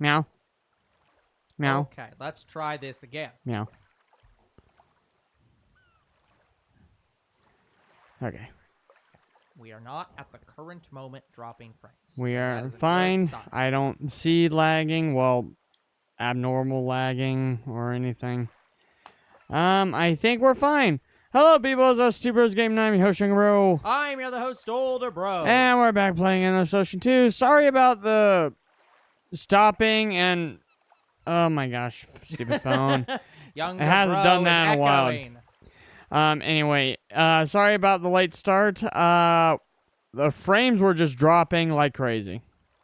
Meow. Meow. Okay, let's try this again. Meow. Okay. We are not at the current moment dropping frames. We so that are is a good fine. sign. I don't see lagging. Well, abnormal lagging or anything. I think we're fine. Hello, people. It's us, Two Bros Game 9, hosting a row. I'm your host, Older Bro. And we're back playing in the Ocean 2. Sorry about the stopping and... Oh my gosh, stupid phone. Younger It hasn't Bro done that is in a while. echoing. Anyway, sorry about the late start. The frames were just dropping like crazy.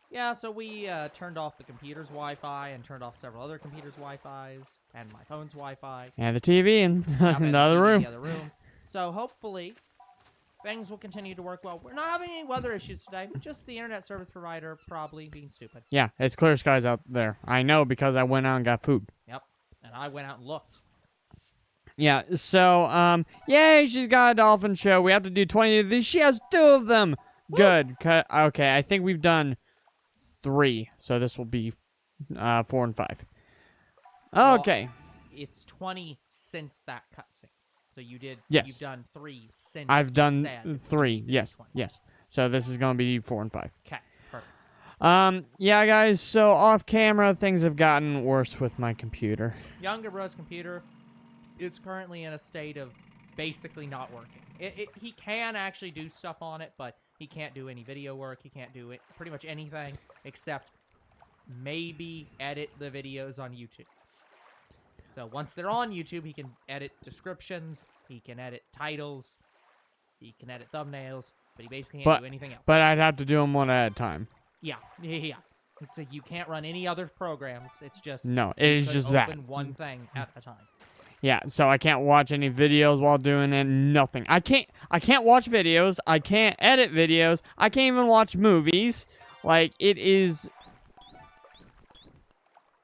Yeah, so we turned off the computer's Wi-Fi and turned off several other computers' Wi-Fis and my phone's Wi-Fi. And the TV in, Yep, in and the other TV in room. the other room. So hopefully things will continue to work well. We're not having any weather issues today. Just the internet service provider probably being stupid. Yeah, it's clear skies out there. I know because I went out and got food. Yep, and I went out and looked. Yeah, so, yay, she's got a dolphin show. We have to do 20 of these. She has 2 of them. Woo! Good. Okay, I think we've done 3. So this will be 4 and 5. Okay. Well, it's 20 since that cutscene. So you did. Yes. You've done 3 since. I've done said 3. Yes. 20. Yes. So this is going to be 4 and 5. Okay, perfect. Yeah, guys, so off camera, things have gotten worse with my computer. Younger Bro's computer is currently in a state of basically not working. He can actually do stuff on it, but he can't do any video work. He can't do pretty much anything except maybe edit the videos on YouTube. So once they're on YouTube, he can edit descriptions, he can edit titles, he can edit thumbnails, but he basically can't do anything else. But I'd have to do them one at a time. Yeah. It's you can't run any other programs. It's just No, it is just that. Open one thing at a time. Yeah, so I can't watch any videos while doing it. Nothing. I can't watch videos. I can't edit videos. I can't even watch movies. Like, it is...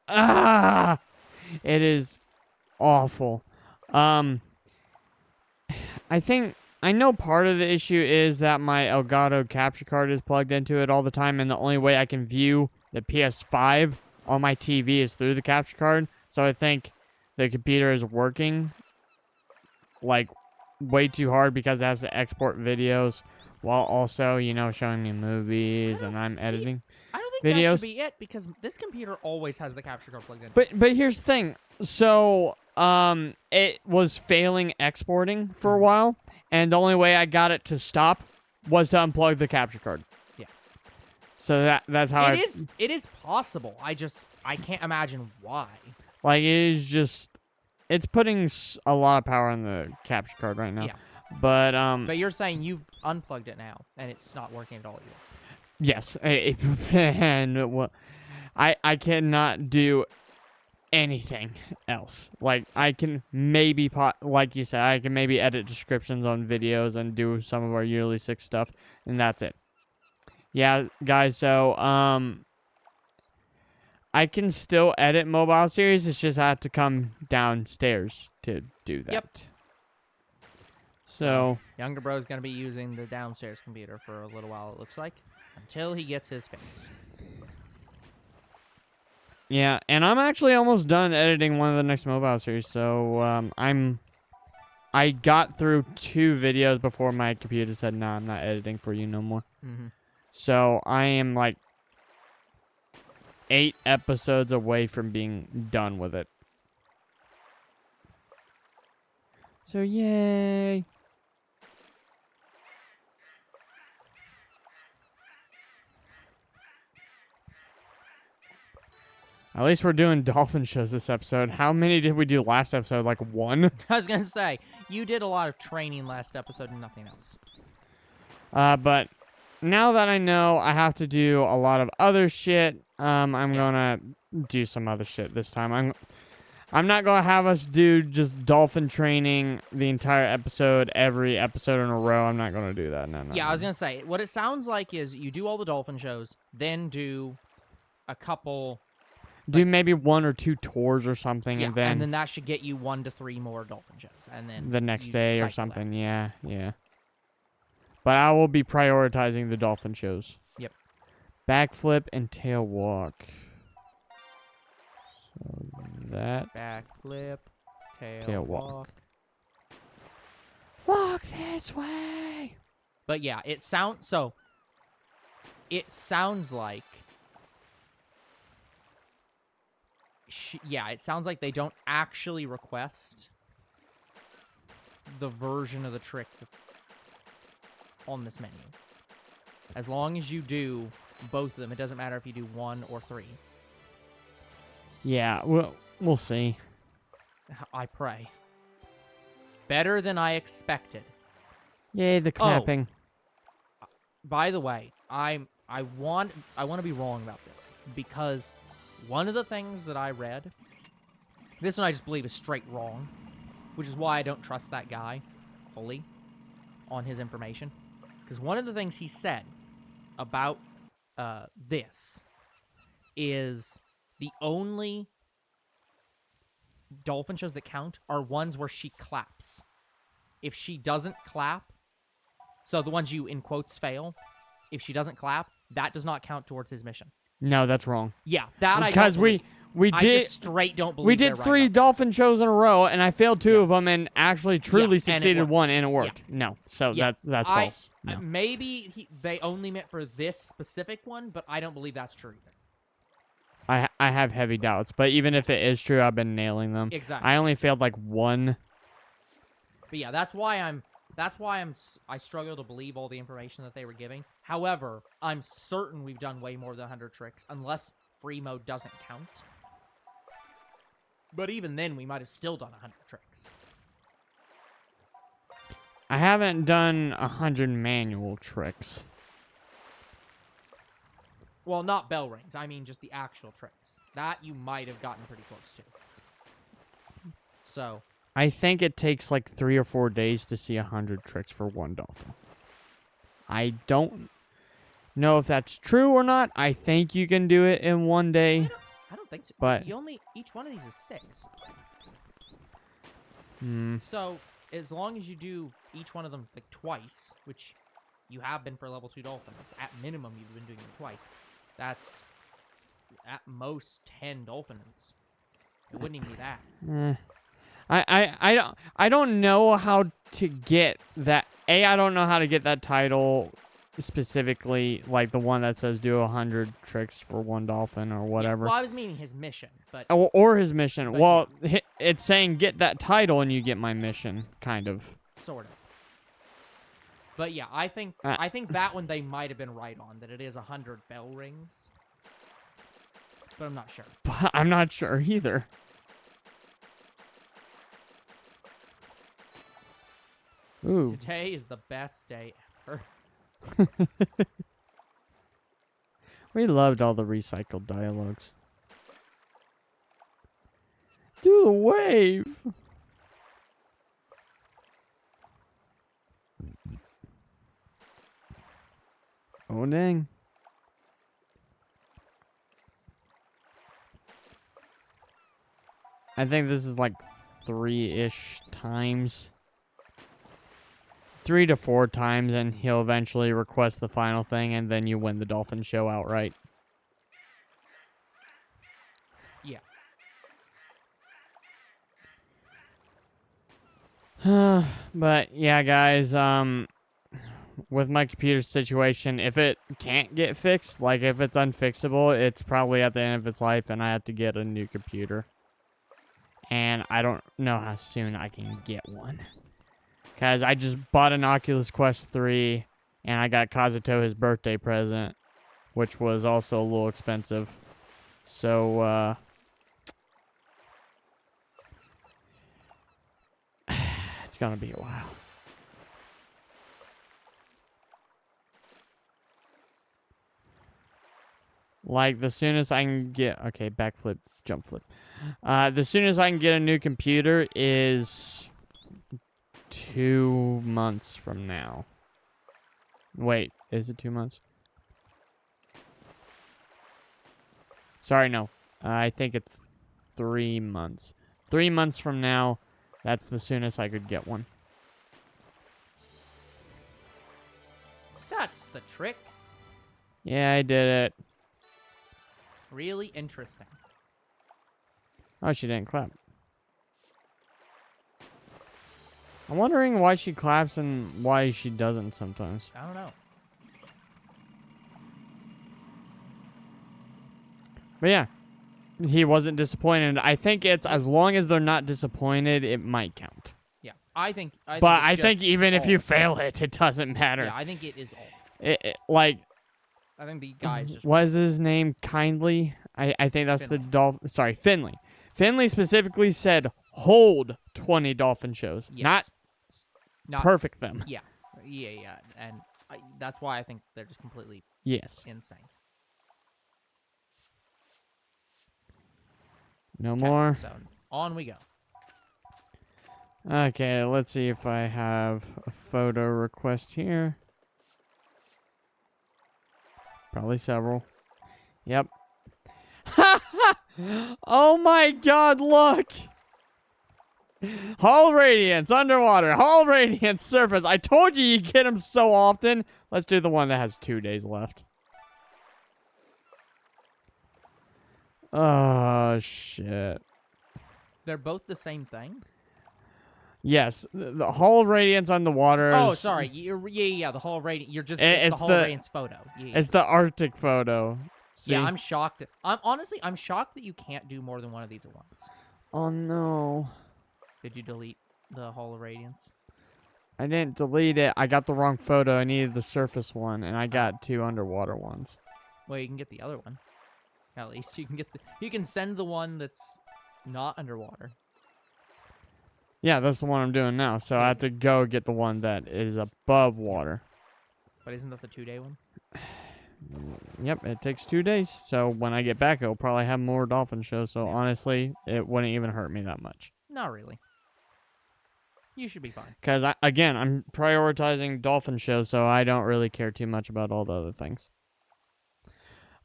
It is awful. I know part of the issue is that my Elgato capture card is plugged into it all the time, and the only way I can view the PS5 on my TV is through the capture card. So I think the computer is working like way too hard because it has to export videos while also, you know, showing me movies and I'm editing. I don't think videos. that should be it because this computer always has the capture card plugged in. But here's the thing. So it was failing exporting for a while, and the only way I got it to stop was to unplug the capture card. Yeah. So that's how it is possible. I can't imagine why. Like, it is just... It's putting a lot of power on the capture card right now. Yeah. But you're saying you've unplugged it now, and it's not working at all either. yes. And I cannot do anything else. Like, I can maybe... Like you said, I can maybe edit descriptions on videos and do some of our yearly 6 stuff, and that's it. Yeah, guys, so, I can still edit mobile series. It's just I have to come downstairs to do that. Yep. So Younger Bro's going to be using the downstairs computer for a little while, it looks like, until he gets his fix. yeah, and I'm actually almost done editing one of the next mobile series. So I got through 2 videos before my computer said, "Nah, I'm not editing for you no more." Mm-hmm. So I am like 8 episodes away from being done with it. So yay. At least we're doing dolphin shows this episode. How many did we do last episode? Like 1? I was going to say, you did a lot of training last episode and nothing else. But now that I know I have to do a lot of other shit, I'm gonna do some other shit this time. I'm not gonna have us do just dolphin training the entire episode, every episode in a row. I'm not gonna do that. No. Yeah, I was gonna say, what it sounds like is you do all the dolphin shows, then do a couple... Do maybe 1 or 2 tours or something, Yeah, and then that should get you 1 to 3 more dolphin shows, and then the next you day or cycle something. that. Yeah. But I will be prioritizing the dolphin shows. Yep. Backflip and tail walk. That. Backflip. Tail Tail walk. walk. Walk this way. But yeah, it sounds like it sounds like they don't actually request the version of the trick on this menu. As long as you do both of them, it doesn't matter if you do 1 or 3. Yeah, we'll see. I pray. Better than I expected. Yay, the clapping. By the way, I want to be wrong about this, because one of the things that I read, this one I just believe is straight wrong, which is why I don't trust that guy fully on his information. Because one of the things he said about this is the only Dolphin shows that count are ones where she claps. If she doesn't clap, so the ones you, in quotes, fail, if she doesn't clap, that does not count towards his mission. No, that's wrong. Yeah, that I don't Because believe. we I did just straight don't believe we did they're 3 right about dolphin shows in a row, and I failed 2 of them, and actually truly and it succeeded worked. 1, and it worked. No, so Yeah. that's false. No. Maybe they only meant for this specific one, but I don't believe that's true either. I have heavy doubts, but even if it is true, I've been nailing them. Exactly. I only failed like 1. But yeah, I struggle to believe all the information that they were giving. However, I'm certain we've done way more than 100 tricks, unless free mode doesn't count. But even then, we might have still done 100 tricks. I haven't done 100 manual tricks. Well, not bell rings. I mean just the actual tricks. That you might have gotten pretty close to. So I think it takes like 3 or 4 days to see 100 tricks for 1 dolphin. I don't know if that's true or not. I think you can do it in 1 day. I don't think so. But each one of these is 6. Hmm. So as long as you do each one of them like twice, which you have been for level 2 dolphins, at minimum you've been doing them twice. That's at most 10 dolphins. It wouldn't even be that. I don't know how to get that. I don't know how to get that title specifically, like the one that says do 100 tricks for 1 dolphin or whatever. Yeah, well, I was meaning his mission, but or his mission. But Well, it's saying get that title and you get my mission, kind of. sort of. But yeah, I think that one they might have been right on, that it is 100 bell rings. But I'm not sure. But I'm not sure either. Ooh. Today is the best day ever. We loved all the recycled dialogues. Do the wave. Oh, dang. I think this is like 3-ish times. 3 to 4 times, and he'll eventually request the final thing, and then you win the Dolphin show outright. Yeah. But yeah, guys, with my computer situation, if it can't get fixed, like if it's unfixable, it's probably at the end of its life, and I have to get a new computer. And I don't know how soon I can get one. Because I just bought an Oculus Quest 3, and I got Kazuto his birthday present, which was also a little expensive. So, it's gonna be a while. Like, the soonest I can get... Okay, backflip, jump flip. The soonest I can get a new computer is 2 months from now. Wait, is it 2 months? Sorry, no. I think it's 3 months. 3 months from now, that's the soonest I could get one. That's the trick. Yeah, I did it. Really interesting. Oh, she didn't clap. I'm wondering why she claps and why she doesn't sometimes. I don't know. But yeah, he wasn't disappointed. I think it's as long as they're not disappointed, it might count. Yeah, I think But it's I think just even if all. you fail it, it doesn't matter. Yeah, I think it is all. Like, I think the guy's just what is his name? Kindly? I think that's Finley. the Dolphin. Sorry, Finley. Finley specifically said hold 20 Dolphin shows, Yes. not perfect them. Yeah, and that's why I think they're just completely Yes. insane. No more. So on we go. Okay, let's see if I have a photo request here. Probably several. Yep. Oh my god, look! Hull Radiance, underwater. Hull Radiance, surface. I told you get them so often. Let's do the one that has 2 days left. Oh, shit. They're both the same thing. Yes, the Hull Radiance underwater. Oh, sorry. Yeah. The whole radiant. You're just it's the whole radiance photo. Yeah. It's the Arctic photo. See? Yeah, I'm shocked. I'm shocked that you can't do more than one of these at once. Oh no. Did you delete the Hall of Radiance? I didn't delete it. I got the wrong photo. I needed the surface one, and I got 2 underwater ones. Well, you can get the other one. At least you can get you can send the one that's not underwater. Yeah, that's the one I'm doing now. So I have to go get the one that is above water. But isn't that the 2-day one? Yep, it takes 2 days. So when I get back, it'll probably have more dolphin shows. So honestly, it wouldn't even hurt me that much. Not really. You should be fine. Because, again, I'm prioritizing dolphin shows, so I don't really care too much about all the other things.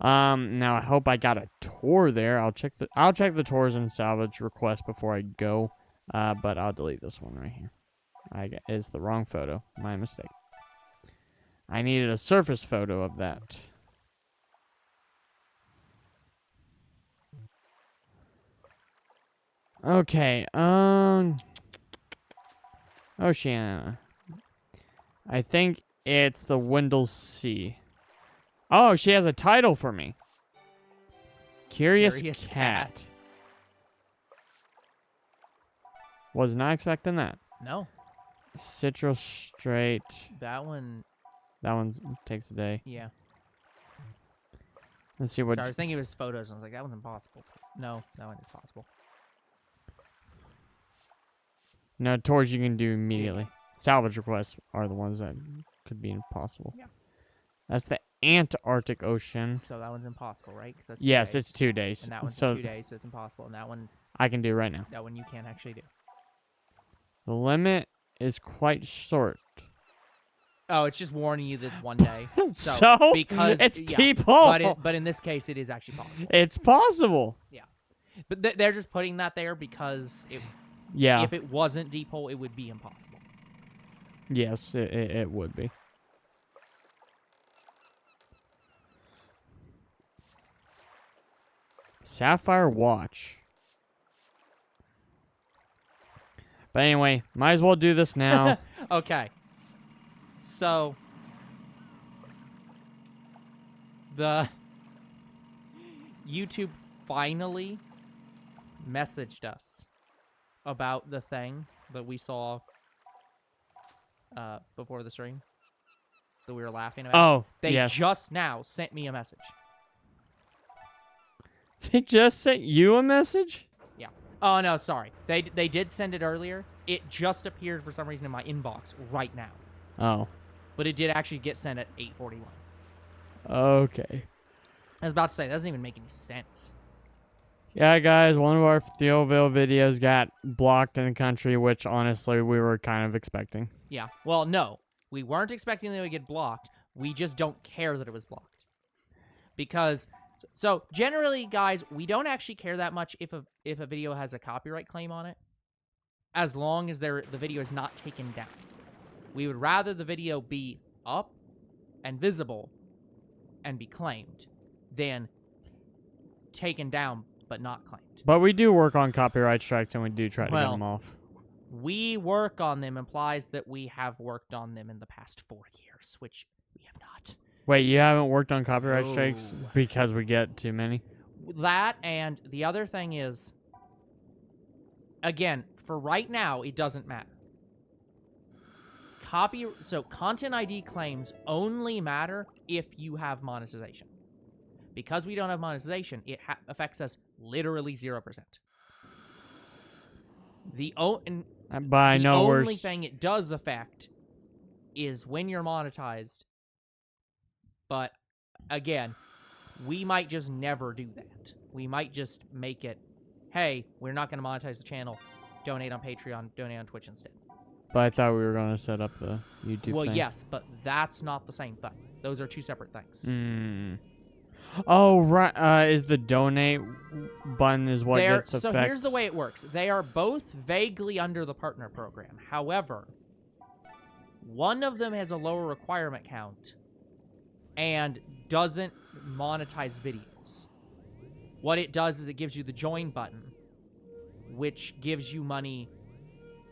Now I hope I got a tour there. I'll check the tours and salvage request before I go. But I'll delete this one right here. It's the wrong photo. My mistake. I needed a surface photo of that. Okay, Oceania. I think it's the Wendell Sea. Oh, she has a title for me. Curious Cat. Was not expecting that. No. Citrus Strait. That one takes a day. Yeah. Let's see what. Sorry, I was thinking it was photos, and I was like, that one's impossible. No, that one is possible. No, tours you can do immediately. Salvage requests are the ones that could be impossible. Yeah. That's the Antarctic Ocean. So that one's impossible, right? 'Cause that's 2 yes, days. it's 2 days. And that one's so 2 days, so it's impossible. And that one I can do right now. That one you can't actually do. The limit is quite short. Oh, it's just warning you that it's 1 day. So because it's yeah, T-Pole. but in this case, it is actually possible. It's possible. Yeah, but they're just putting that there because Yeah. if it wasn't deep hole, it would be impossible. Yes, it would be. Sapphire Watch. But anyway, might as well do this now. Okay. So the YouTube finally messaged us about the thing that we saw before the stream that we were laughing about. Oh, They yes. just now sent me a message. They just sent you a message? Yeah. Oh, no, sorry. They did send it earlier. It just appeared for some reason in my inbox right now. Oh. But it did actually get sent at 8:41. Okay. I was about to say, that doesn't even make any sense. Yeah, guys, one of our Theoville videos got blocked in the country, which honestly we were kind of expecting. Yeah. Well, no. We weren't expecting that it would get blocked. We just don't care that it was blocked. Because, so generally, guys, we don't actually care that much if a video has a copyright claim on it, as long as the video is not taken down. We would rather the video be up and visible and be claimed than taken down but not claimed. But we do work on copyright strikes, and we do try to get them off. We work on them implies that we have worked on them in the past 4 years, which we have not. Wait, you haven't worked on copyright strikes No. because we get too many? That, and the other thing is, again, for right now, it doesn't matter. So content ID claims only matter if you have monetization. Because we don't have monetization, it affects us literally 0%. The only thing it does affect is when you're monetized. But again, we might just never do that. We might just make it, hey, we're not going to monetize the channel. Donate on Patreon, donate on Twitch instead. But I thought we were going to set up the YouTube Well, thing. yes, but that's not the same thing. Those are 2 separate things. Oh, right. Is the donate button is what gets affects? So here's the way it works. They are both vaguely under the partner program. However, one of them has a lower requirement count and doesn't monetize videos. What it does is it gives you the join button, which gives you money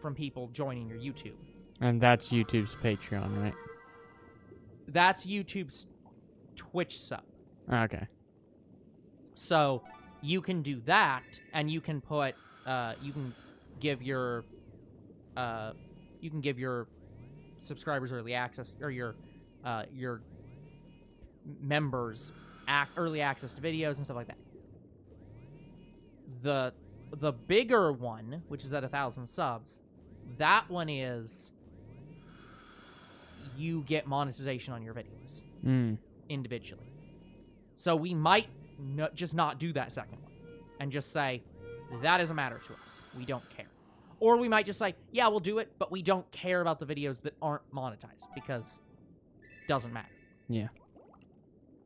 from people joining your YouTube. And that's YouTube's Patreon, right? That's YouTube's Twitch sub. Okay. So you can do that, and you can put, you can give your subscribers early access, or your members early access to videos and stuff like that. The bigger one, which is at 1,000 subs, that one is you get monetization on your videos individually. So we might just not do that second one and just say, that doesn't matter to us. We don't care. Or we might just say, yeah, we'll do it, but we don't care about the videos that aren't monetized because it doesn't matter. Yeah.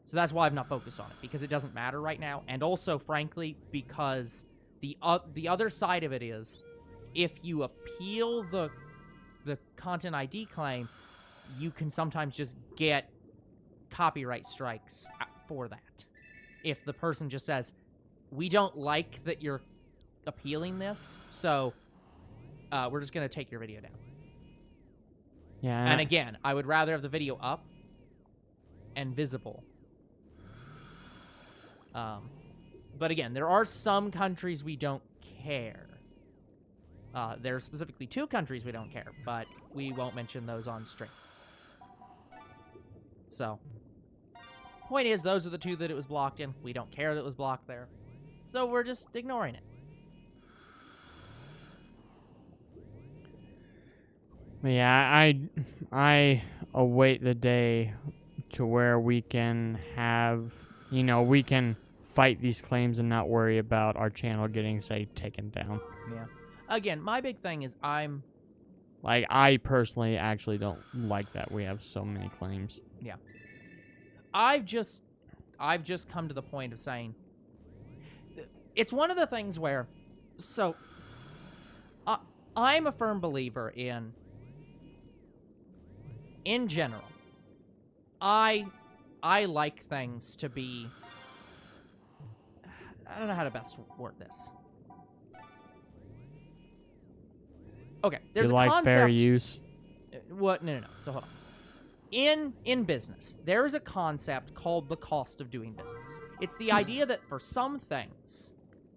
So that's why I've not focused on it, because it doesn't matter right now. And also, frankly, because the other side of it is, if you appeal the content ID claim, you can sometimes just get copyright strikes for that. If the person just says, we don't like that you're appealing this, so we're just going to take your video down. Yeah. And again, I would rather have the video up and visible. But again, there are some countries we don't care. There are specifically 2 countries we don't care, but we won't mention those on stream. So, point is, those are the 2 that it was blocked in. We don't care that it was blocked there. So we're just ignoring it. Yeah, I await the day to where we can have, we can fight these claims and not worry about our channel getting, say, taken down. Yeah. Again, my big thing is I personally actually don't like that we have so many claims. Yeah. I've just come to the point of saying, it's one of the things where, so, I'm a firm believer in general, I like things to be, I don't know how to best word this. Okay, there's you a like concept. Fair use? What? No. So hold on. In business, there is a concept called the cost of doing business. It's the idea that for some things,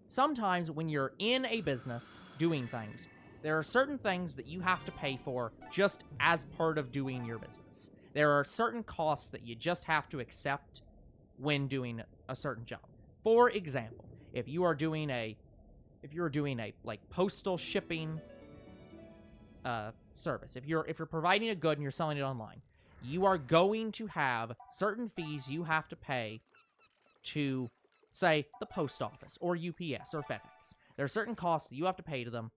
sometimes when you're in a business doing things, there are certain things that you have to pay for just as part of doing your business. There are certain costs that you just have to accept when doing a certain job. For example, if you're doing a like postal shipping service, if you're providing a good and you're selling it online, you are going to have certain fees you have to pay to, say, the post office or UPS or FedEx. There are certain costs that you have to pay to them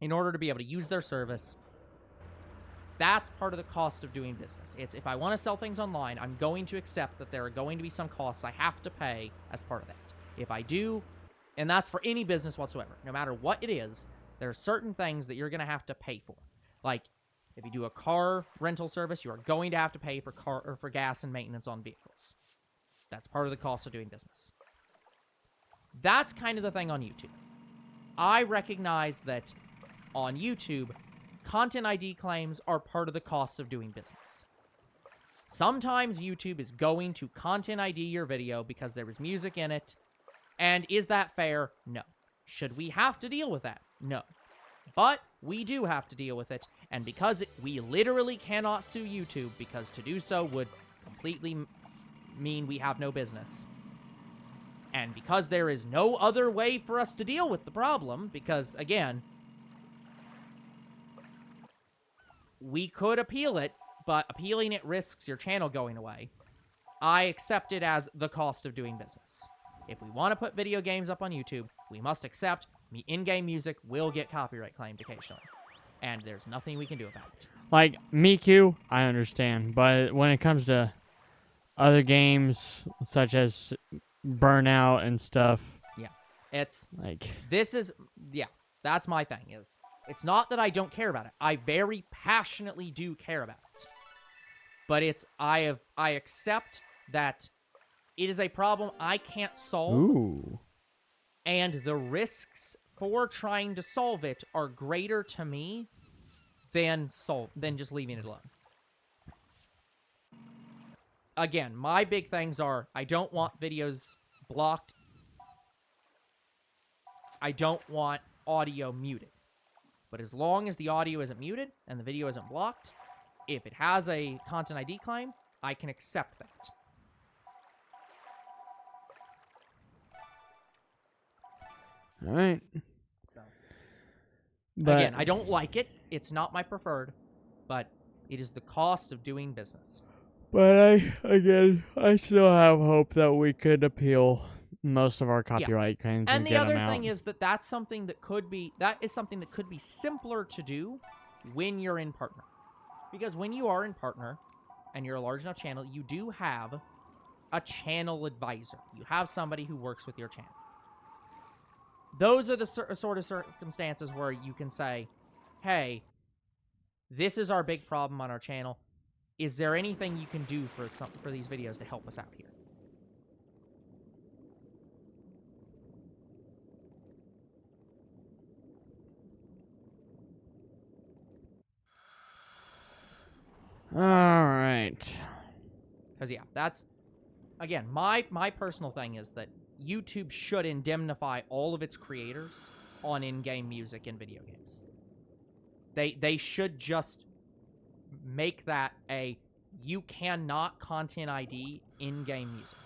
in order to be able to use their service. That's part of the cost of doing business. It's, if I want to sell things online, I'm going to accept that there are going to be some costs I have to pay as part of that. If I do, and that's for any business whatsoever, no matter what it is, there are certain things that you're going to have to pay for. Like, if you do a car rental service, you are going to have to pay for gas and maintenance on vehicles. That's part of the cost of doing business. That's kind of the thing on YouTube. I recognize that on YouTube, content ID claims are part of the cost of doing business. Sometimes YouTube is going to content ID your video because there is music in it. And is that fair? No. Should we have to deal with that? No. But we do have to deal with it. And because we literally cannot sue YouTube, because to do so would completely mean we have no business. And because there is no other way for us to deal with the problem, because, again, we could appeal it, but appealing it risks your channel going away. I accept it as the cost of doing business. If we want to put video games up on YouTube, we must accept in-game music will get copyright claimed occasionally. And there's nothing we can do about it. Like, Miku, I understand. But when it comes to other games, such as Burnout and stuff. Yeah. It's... like... This is... Yeah. That's my thing, is... It's not that I don't care about it. I very passionately do care about it. But it's... I accept that it is a problem I can't solve. Ooh. And the risks for trying to solve it are greater to me than just leaving it alone. Again, my big things are, I don't want videos blocked. I don't want audio muted. But as long as the audio isn't muted and the video isn't blocked, if it has a content ID claim, I can accept that. All right. So, but, again, I don't like it. It's not my preferred, but it is the cost of doing business. But I still have hope that we could appeal most of our copyright claims And and the get other them out. thing is that is something that could be simpler to do when you're in partner. Because when you are in partner and you're a large enough channel, you do have a channel advisor. You have somebody who works with your channel. Those are the sort of circumstances where you can say, hey, this is our big problem on our channel. Is there anything you can do for these videos to help us out here? All right. Because, yeah, that's, again, my personal thing is that YouTube should indemnify all of its creators on in-game music in video games. They should just make that you cannot content ID in-game music.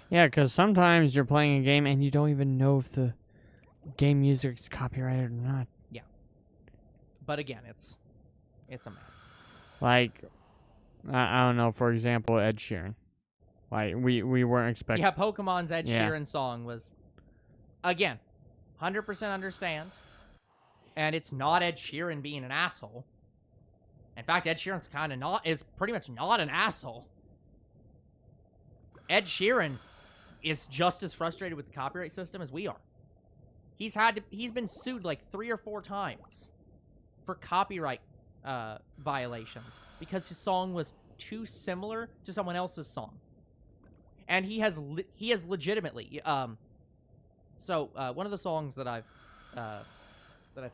Yeah, because sometimes you're playing a game and you don't even know if the game music is copyrighted or not. Yeah. But again, it's a mess. Like, I don't know, for example, Ed Sheeran. Like, we weren't expecting... Yeah, Pokemon's Ed Sheeran song was, again, 100% understand. And it's not Ed Sheeran being an asshole. In fact, Ed Sheeran's is pretty much not an asshole. Ed Sheeran is just as frustrated with the copyright system as we are. He's been sued like 3 or 4 times for copyright violations because his song was too similar to someone else's song. And he has legitimately so one of the songs that I've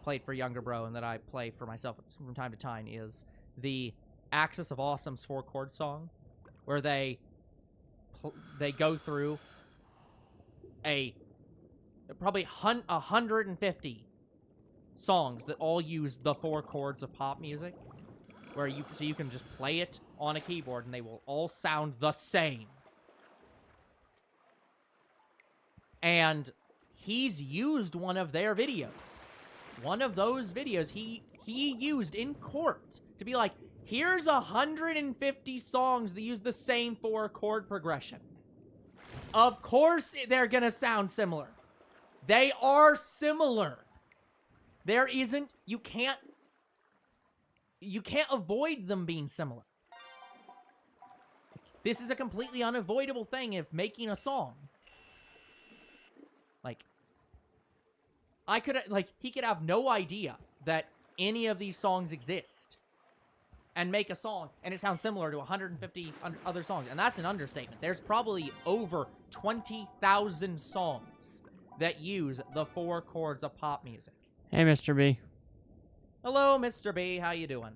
played for Younger Bro and that I play for myself from time to time is the Axis of Awesome's 4-chord song, where they go through probably 150 songs that all use the 4 chords of pop music, where you can just play it on a keyboard and they will all sound the same. And he's used one of their videos. One of those videos he used in court to be like, here's 150 songs that use the same 4-chord progression. Of course they're gonna sound similar. They are similar. There isn't, you can't avoid them being similar. This is a completely unavoidable thing if making a song. He could have no idea that any of these songs exist and make a song, and it sounds similar to 150 other songs. And that's an understatement. There's probably over 20,000 songs that use the 4 chords of pop music. Hey, Mr. B. Hello, Mr. B. How you doing?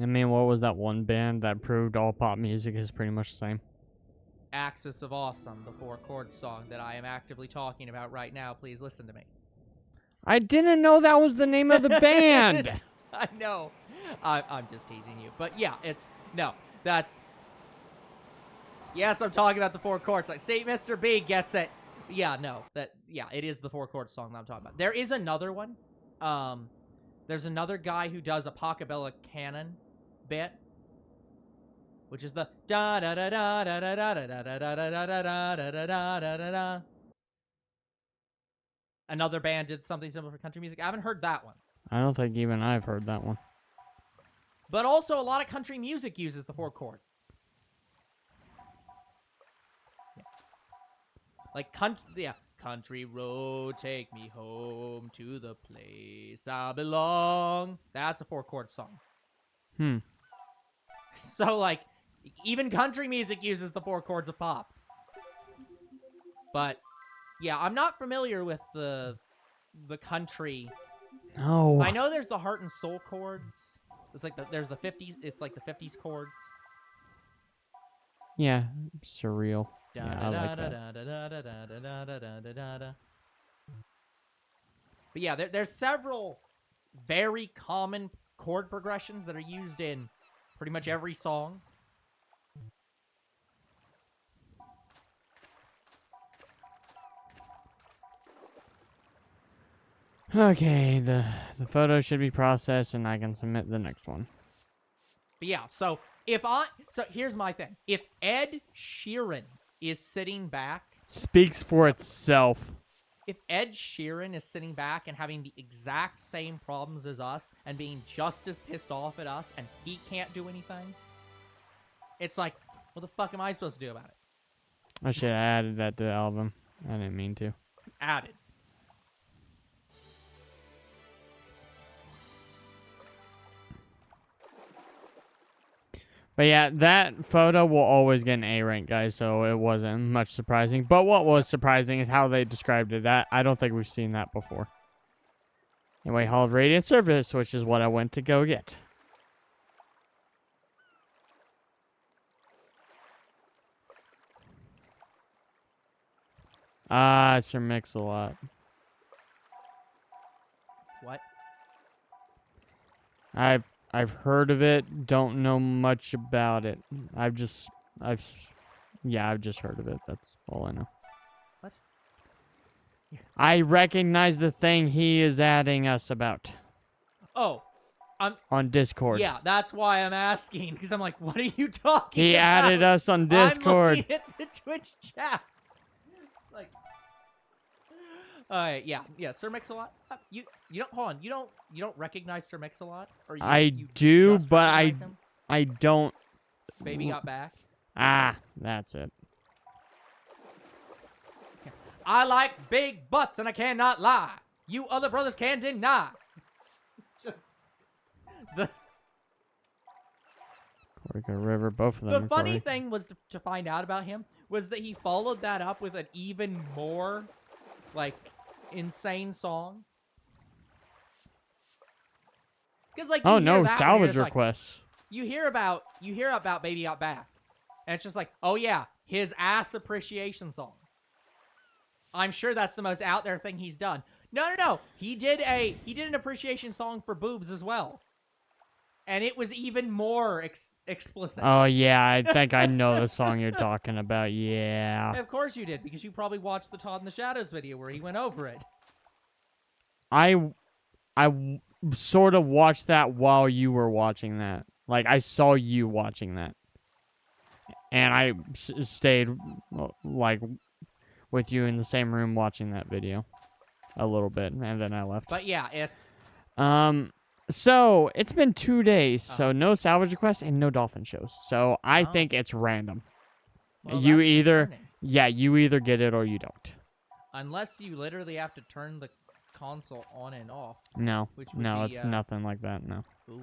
I mean, what was that one band that proved all pop music is pretty much the same? Axis of Awesome, the 4 chords song that I am actively talking about right now. Please listen to me. I didn't know that was the name of the band. I know. I'm just teasing you. But yeah, that's... Yes, I'm talking about the 4 chords. Like, see, Mr. B gets it. Yeah, no. It is the 4 chords song that I'm talking about. There is another one. There's another guy who does a Pacabella Canon bit, which is the da da da da da da da da da da da da da da da da da. Another band did something similar for country music. I haven't heard that one. I don't think even I've heard that one. But also, a lot of country music uses the 4 chords. Yeah. Like, country road, take me home to the place I belong. That's a 4 chord song. So, like, even country music uses the 4 chords of pop. But, yeah, I'm not familiar with the country. No. I know there's the heart and soul chords. It's like there's the 50s. It's like the 50s chords. Yeah, surreal. Yeah, I like that. But yeah, there's several very common chord progressions that are used in pretty much every song. Okay, the photo should be processed and I can submit the next one. But yeah, so here's my thing. If Ed Sheeran is sitting back, Speaks for itself. if Ed Sheeran is sitting back and having the exact same problems as us and being just as pissed off at us and he can't do anything, it's like, what the fuck am I supposed to do about it? I should have added that to the album. I didn't mean to. Added. But yeah, that photo will always get an A rank, guys, so it wasn't much surprising. But what was surprising is how they described it. I don't think we've seen that before. Anyway, Hall of Radiant Service, which is what I went to go get. Sir Mix-a-Lot. What? I've heard of it, don't know much about it. I've just heard of it. That's all I know. What? I recognize the thing he is adding us about. Oh, on Discord. Yeah, that's why I'm asking, because I'm like, what are you talking He about? added us on Discord. I'm looking at the Twitch chat. Like, yeah, Sir Mix-a-Lot. You don't hold on. You don't recognize Sir Mix-a-Lot? Or I you do, just but recognize him? I don't. Baby Got Back. That's it. I like big butts and I cannot lie. You other brothers can't deny. Just the Rico River, both of them. The funny thing was to find out about him was that he followed that up with an even more, like, insane song. Because like, oh no, salvage requests. Like, you hear about Baby Got Back, and it's just like, oh yeah, his ass appreciation song. I'm sure that's the most out there thing he's done. No. He did an appreciation song for boobs as well. And it was even more explicit. Oh yeah, I think I know the song you're talking about. Yeah. Of course you did, because you probably watched the Todd in the Shadows video where he went over it. I sort of watched that while you were watching that. Like, I saw you watching that. And I stayed, like, with you in the same room watching that video a little bit, and then I left. But yeah, it's... So, it's been 2 days, so no salvage requests and no dolphin shows. So, I think it's random. Well, you that's either... concerning. Yeah, you either get it or you don't. Unless you literally have to turn the console on and off. No. Which would No, be, it's nothing like that, no. Ooh.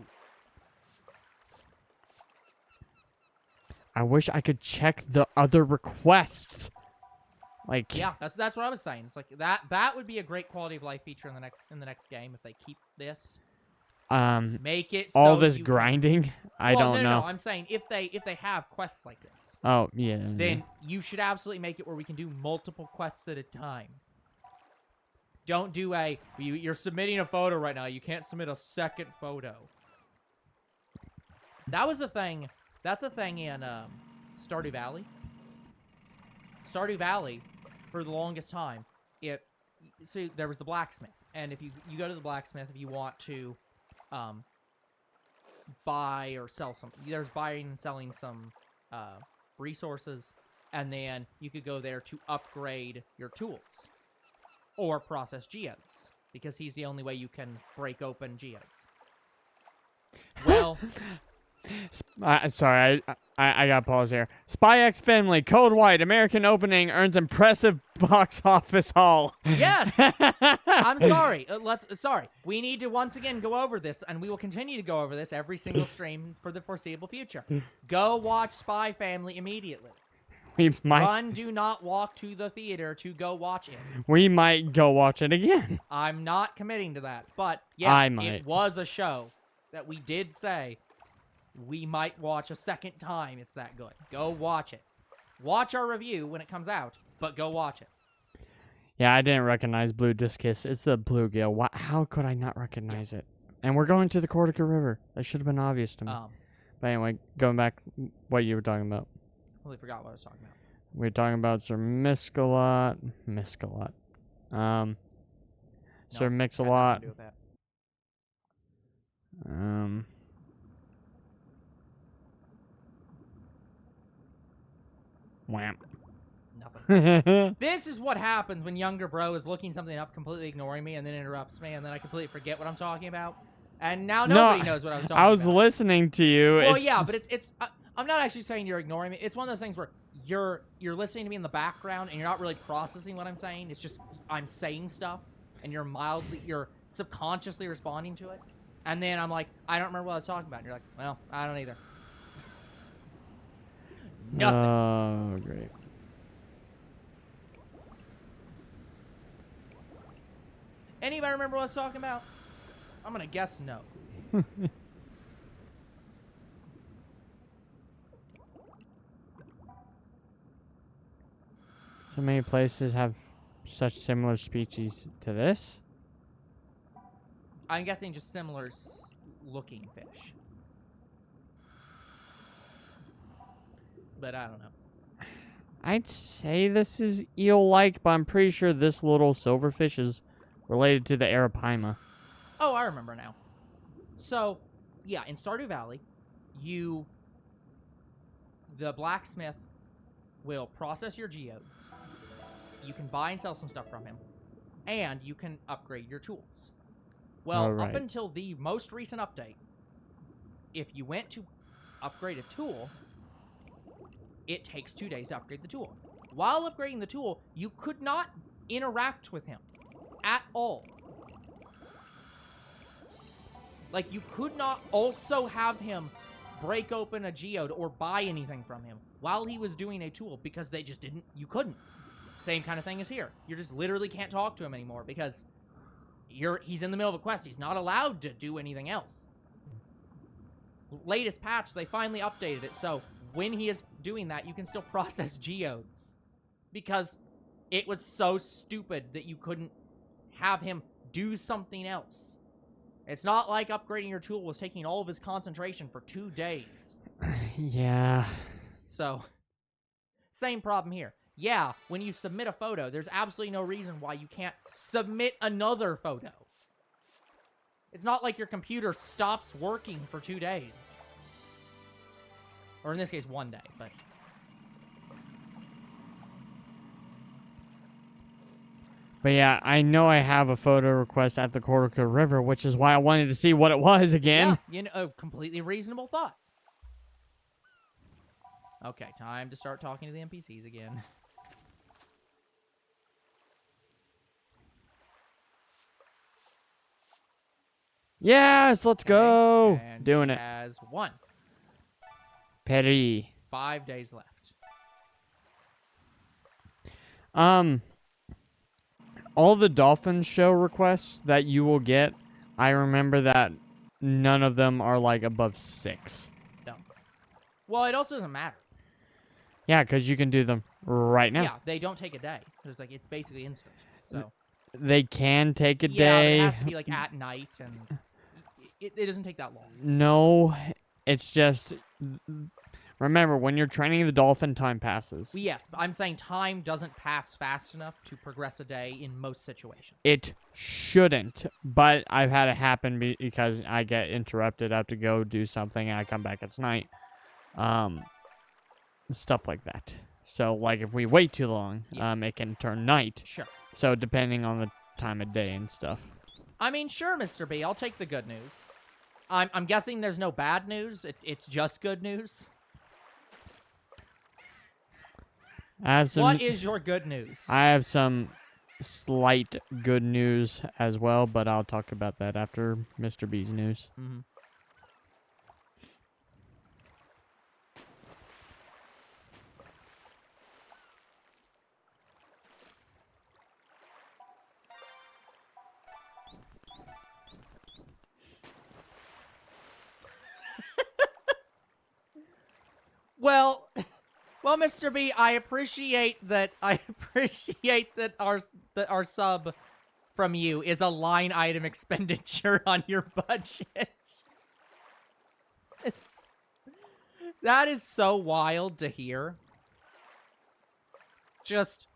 I wish I could check the other requests. Like, Yeah, that's what I was saying. It's like that would be a great quality of life feature in the next game if they keep this. Make it all so this you grinding, I well, don't no. know. I'm saying if they have quests like this, Oh, yeah. then you should absolutely make it where we can do multiple quests at a time. Don't do you're submitting a photo right now. You can't submit a second photo. That was the thing. That's a thing in Stardew Valley. Stardew Valley, for the longest time, so there was the blacksmith, and if you go to the blacksmith if you want to buy or sell some, there's buying and selling some resources, and then you could go there to upgrade your tools or process geodes, because he's the only way you can break open geodes. Well, sorry, I got to pause here. Spy X Family, Code White, American opening earns impressive box office haul. Yes! I'm sorry. Sorry. We need to once again go over this, and we will continue to go over this every single stream for the foreseeable future. Go watch Spy Family immediately. We might Run, do not walk to the theater to go watch it. We might go watch it again. I'm not committing to that, but yeah, I might. It was a show that we did say we might watch a second time. It's that good. Go watch it. Watch our review when it comes out, but go watch it. Yeah, I didn't recognize Blue Discus. It's the bluegill. How could I not recognize it? And we're going to the Cortica River. That should have been obvious to me. But anyway, going back what you were talking about. Totally forgot what I was talking about. We were talking about Sir Mix-a-Lot. Sir Mix-a-Lot. Wham. Nothing. This is what happens when younger bro is looking something up, completely ignoring me, and then interrupts me, and then I completely forget what I'm talking about. And now nobody knows what I was talking about. I was listening to you. Well, yeah, but it's I'm not actually saying you're ignoring me. It's one of those things where you're listening to me in the background, and you're not really processing what I'm saying. It's just I'm saying stuff, and you're subconsciously responding to it. And then I'm like, I don't remember what I was talking about. And you're like, well, I don't either. Nothing. Oh, great. Anybody remember what I was talking about? I'm going to guess no. So many places have such similar species to this. I'm guessing just similar looking fish. But I don't know. I'd say this is eel-like, but I'm pretty sure this little silverfish is related to the Arapaima. Oh, I remember now. So, yeah, in Stardew Valley, the blacksmith will process your geodes. You can buy and sell some stuff from him, and you can upgrade your tools. Well, up until the most recent update, if you went to upgrade a tool, it takes 2 days to upgrade the tool. While upgrading the tool, you could not interact with him at all. Like, you could not also have him break open a geode or buy anything from him while he was doing a tool, because they just didn't. You couldn't. Same kind of thing as here. You just literally can't talk to him anymore because he's in the middle of a quest. He's not allowed to do anything else. Latest patch, they finally updated it, so when he is doing that, you can still process geodes. Because it was so stupid that you couldn't have him do something else. It's not like upgrading your tool was taking all of his concentration for 2 days. Yeah. So, same problem here. Yeah, when you submit a photo, there's absolutely no reason why you can't submit another photo. It's not like your computer stops working for 2 days. Or in this case, 1 day, but... But yeah, I know I have a photo request at the Cortica River, which is why I wanted to see what it was again. Yeah, a completely reasonable thought. Okay, time to start talking to the NPCs again. Yes, let's go. And Doing she it. has 1. Petty. 5 days left. All the Dolphin show requests that you will get, I remember that none of them are like above 6. No. Well, it also doesn't matter. Yeah, because you can do them right now. Yeah, they don't take a day. It's like it's basically instant. So They can take a yeah, but day. it has to be like at night, and it doesn't take that long. No, it's just remember when you're training the Dolphin, time passes. Well, yes, but I'm saying time doesn't pass fast enough to progress a day in most situations. It shouldn't, but I've had it happen because I get interrupted. I have to go do something, and I come back. It's night. Stuff like that. So, like, if we wait too long, Yeah. it can turn night. Sure. So, depending on the time of day and stuff. I mean, sure, Mr. B. I'll take the good news. I'm guessing there's no bad news. It's just good news. What is your good news? I have some slight good news as well, but I'll talk about that after Mr. B's news. Mm-hmm. Well, Mr. B, I appreciate that. Our sub from you is a line item expenditure on your budget. That is so wild to hear. Just,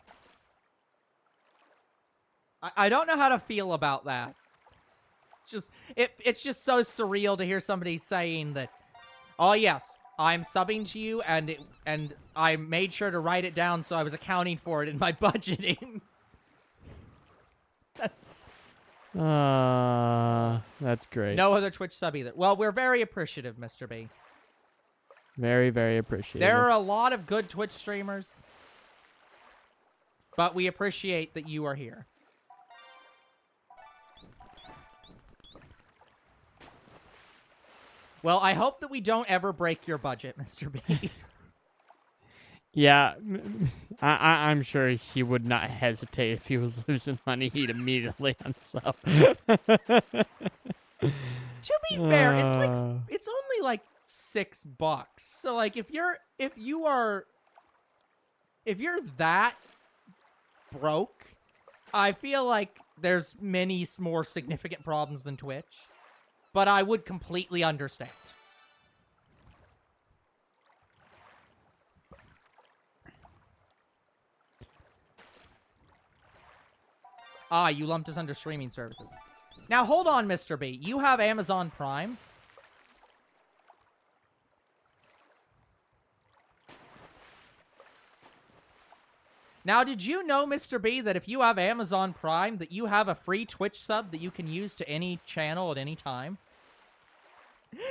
I don't know how to feel about that. It's just so surreal to hear somebody saying that, oh yes, I'm subbing to you, and I made sure to write it down so I was accounting for it in my budgeting. That's great. no other Twitch sub either. Well, we're very appreciative, Mr. B. Very, very appreciative. There are a lot of good Twitch streamers, but we appreciate that you are here. Well, I hope that we don't ever break your budget, Mr. B. Yeah, I'm sure he would not hesitate if he was losing money. He'd immediately unsub. To be fair, it's only like $6. So like if you're that broke, I feel like there's many more significant problems than Twitch. But I would completely understand. Ah, you lumped us under streaming services. Now, hold on, Mr. B. You have Amazon Prime? Now, did you know, Mr. B, that if you have Amazon Prime, that you have a free Twitch sub that you can use to any channel at any time?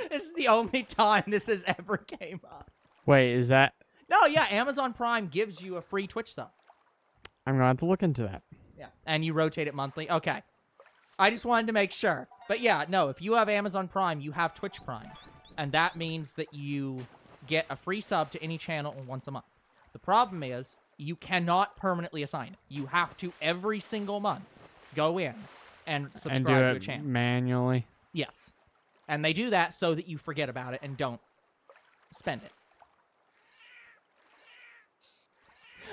This is the only time this has ever came up. Wait, is that... No, yeah, Amazon Prime gives you a free Twitch sub. I'm going to have to look into that. Yeah, and you rotate it monthly? Okay. I just wanted to make sure. But yeah, no, if you have Amazon Prime, you have Twitch Prime. And that means that you get a free sub to any channel once a month. The problem is, you cannot permanently assign it. You have to, every single month, go in and subscribe to a channel. Manually? Yes. And they do that so that you forget about it and don't spend it.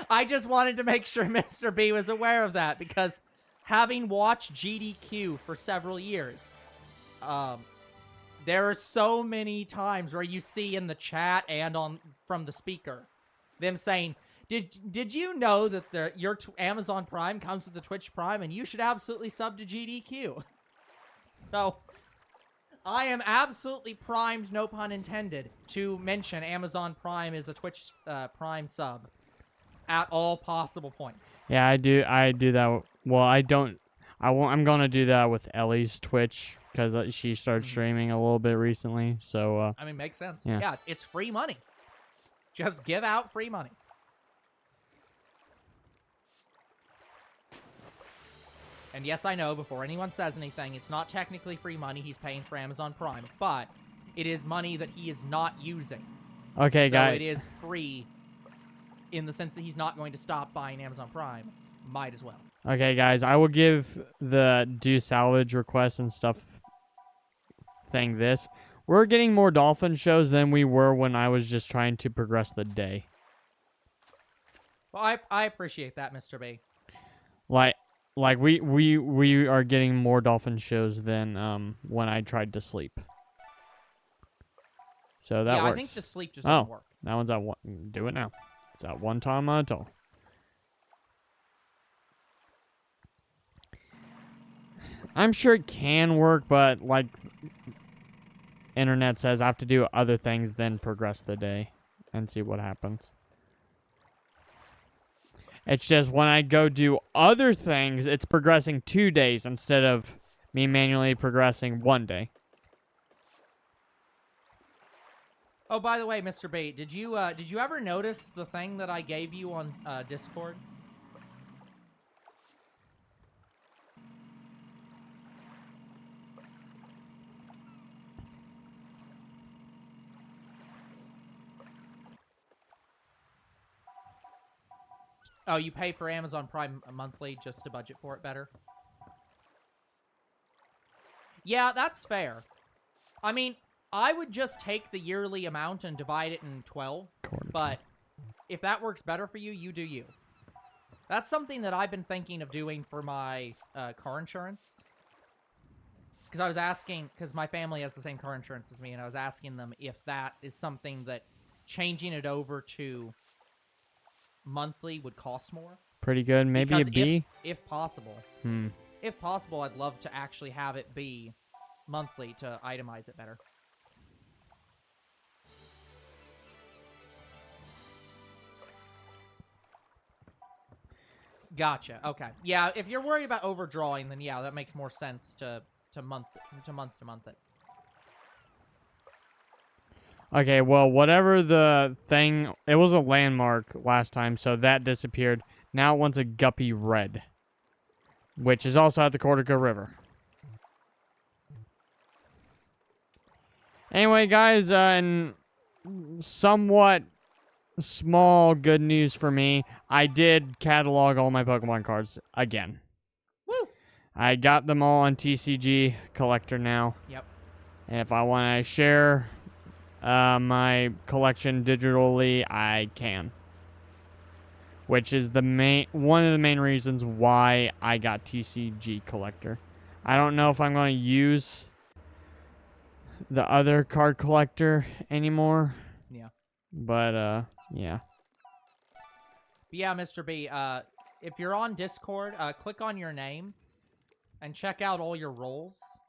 I just wanted to make sure Mr. B was aware of that, because having watched GDQ for several years, there are so many times where you see in the chat and from the speaker them saying, Did you know that your Amazon Prime comes with the Twitch Prime, and you should absolutely sub to GDQ? So, I am absolutely primed, no pun intended, to mention Amazon Prime is a Twitch Prime sub at all possible points. Yeah, I do that. Well, I don't. I'm gonna do that with Ellie's Twitch because she started streaming a little bit recently. So. I mean, makes sense. Yeah. Yeah, it's free money. Just give out free money. And yes, I know, before anyone says anything, it's not technically free money he's paying for Amazon Prime, but it is money that he is not using. Okay, so guys. it is free in the sense that he's not going to stop buying Amazon Prime, might as well. Okay, guys, I will give the do salvage requests and stuff thing this. We're getting more Dolphin shows than we were when I was just trying to progress the day. Well, I appreciate that, Mr. B. Like we are getting more Dolphin shows than when I tried to sleep. So that yeah, works. I think the sleep just doesn't work. That one's at one. Do it now. It's at one time at all. I'm sure it can work, but like internet says, I have to do other things than progress the day and see what happens. It's just when I go do other things, it's progressing 2 days instead of me manually progressing 1 day. Oh, by the way, Mr. B, did you ever notice the thing that I gave you on Discord? Oh, you pay for Amazon Prime monthly just to budget for it better? Yeah, that's fair. I mean, I would just take the yearly amount and divide it in 12, but if that works better for you, you do you. That's something that I've been thinking of doing for my car insurance. Because I was asking, because my family has the same car insurance as me, and I was asking them if that is something that changing it over to monthly would cost more. Pretty good. Maybe because a B? If possible. If possible, I'd love to actually have it be monthly to itemize it better. Gotcha. Okay. Yeah, if you're worried about overdrawing, then yeah, that makes more sense to month it. Okay, well, whatever the thing... It was a landmark last time, so that disappeared. Now it wants a guppy red, which is also at the Cortico River. Anyway, guys, and somewhat small good news for me. I did catalog all my Pokemon cards again. Woo! I got them all on TCG Collector now. Yep. And if I want to share my collection digitally, I can. Which is one of the main reasons why I got TCG Collector. I don't know if I'm going to use the other card collector anymore. Yeah. But yeah. But yeah, Mr. B, if you're on Discord, click on your name and check out all your roles.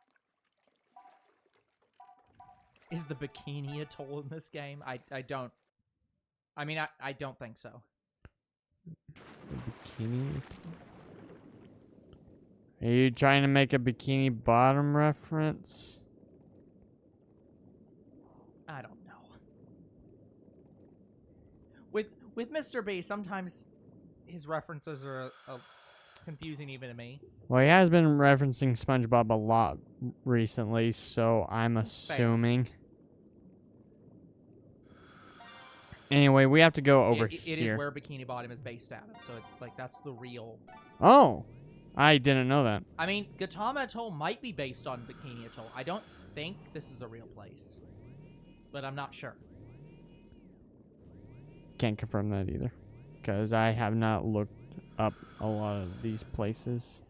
Is the Bikini Atoll in this game? I don't. I mean, I don't think so. Bikini? Are you trying to make a Bikini Bottom reference? I don't know. With Mr. B, sometimes his references are confusing even to me. Well, he has been referencing SpongeBob a lot recently, so I'm assuming. Fair. Anyway, we have to go over here. It is where Bikini Bottom is based out of, so it's like that's the real... Oh! I didn't know that. I mean, Gautama Atoll might be based on Bikini Atoll. I don't think this is a real place, but I'm not sure. Can't confirm that either, because I have not looked up a lot of these places.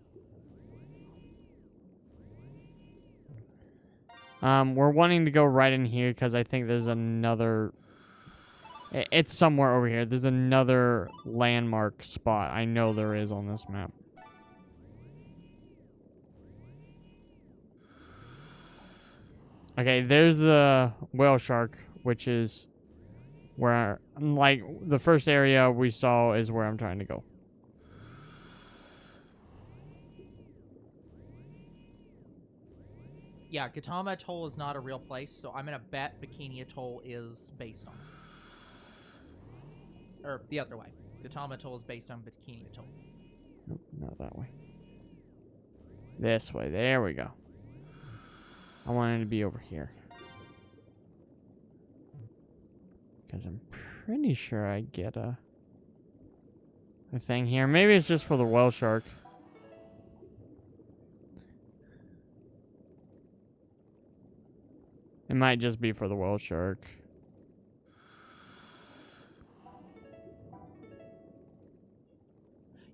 We're wanting to go right in here because I think there's another... It's somewhere over here. There's another landmark spot. I know there is on this map. Okay, there's the whale shark, which is where, like, the first area we saw is where I'm trying to go. Yeah, Gautama Atoll is not a real place, so I'm going to bet Bikini Atoll is based on it. Or the other way. Gautama Atoll is based on Bikini Atoll. Nope, not that way. This way. There we go. I wanted to be over here. Because I'm pretty sure I get a... a thing here. Maybe it's just for the whale shark. It might just be for the whale shark.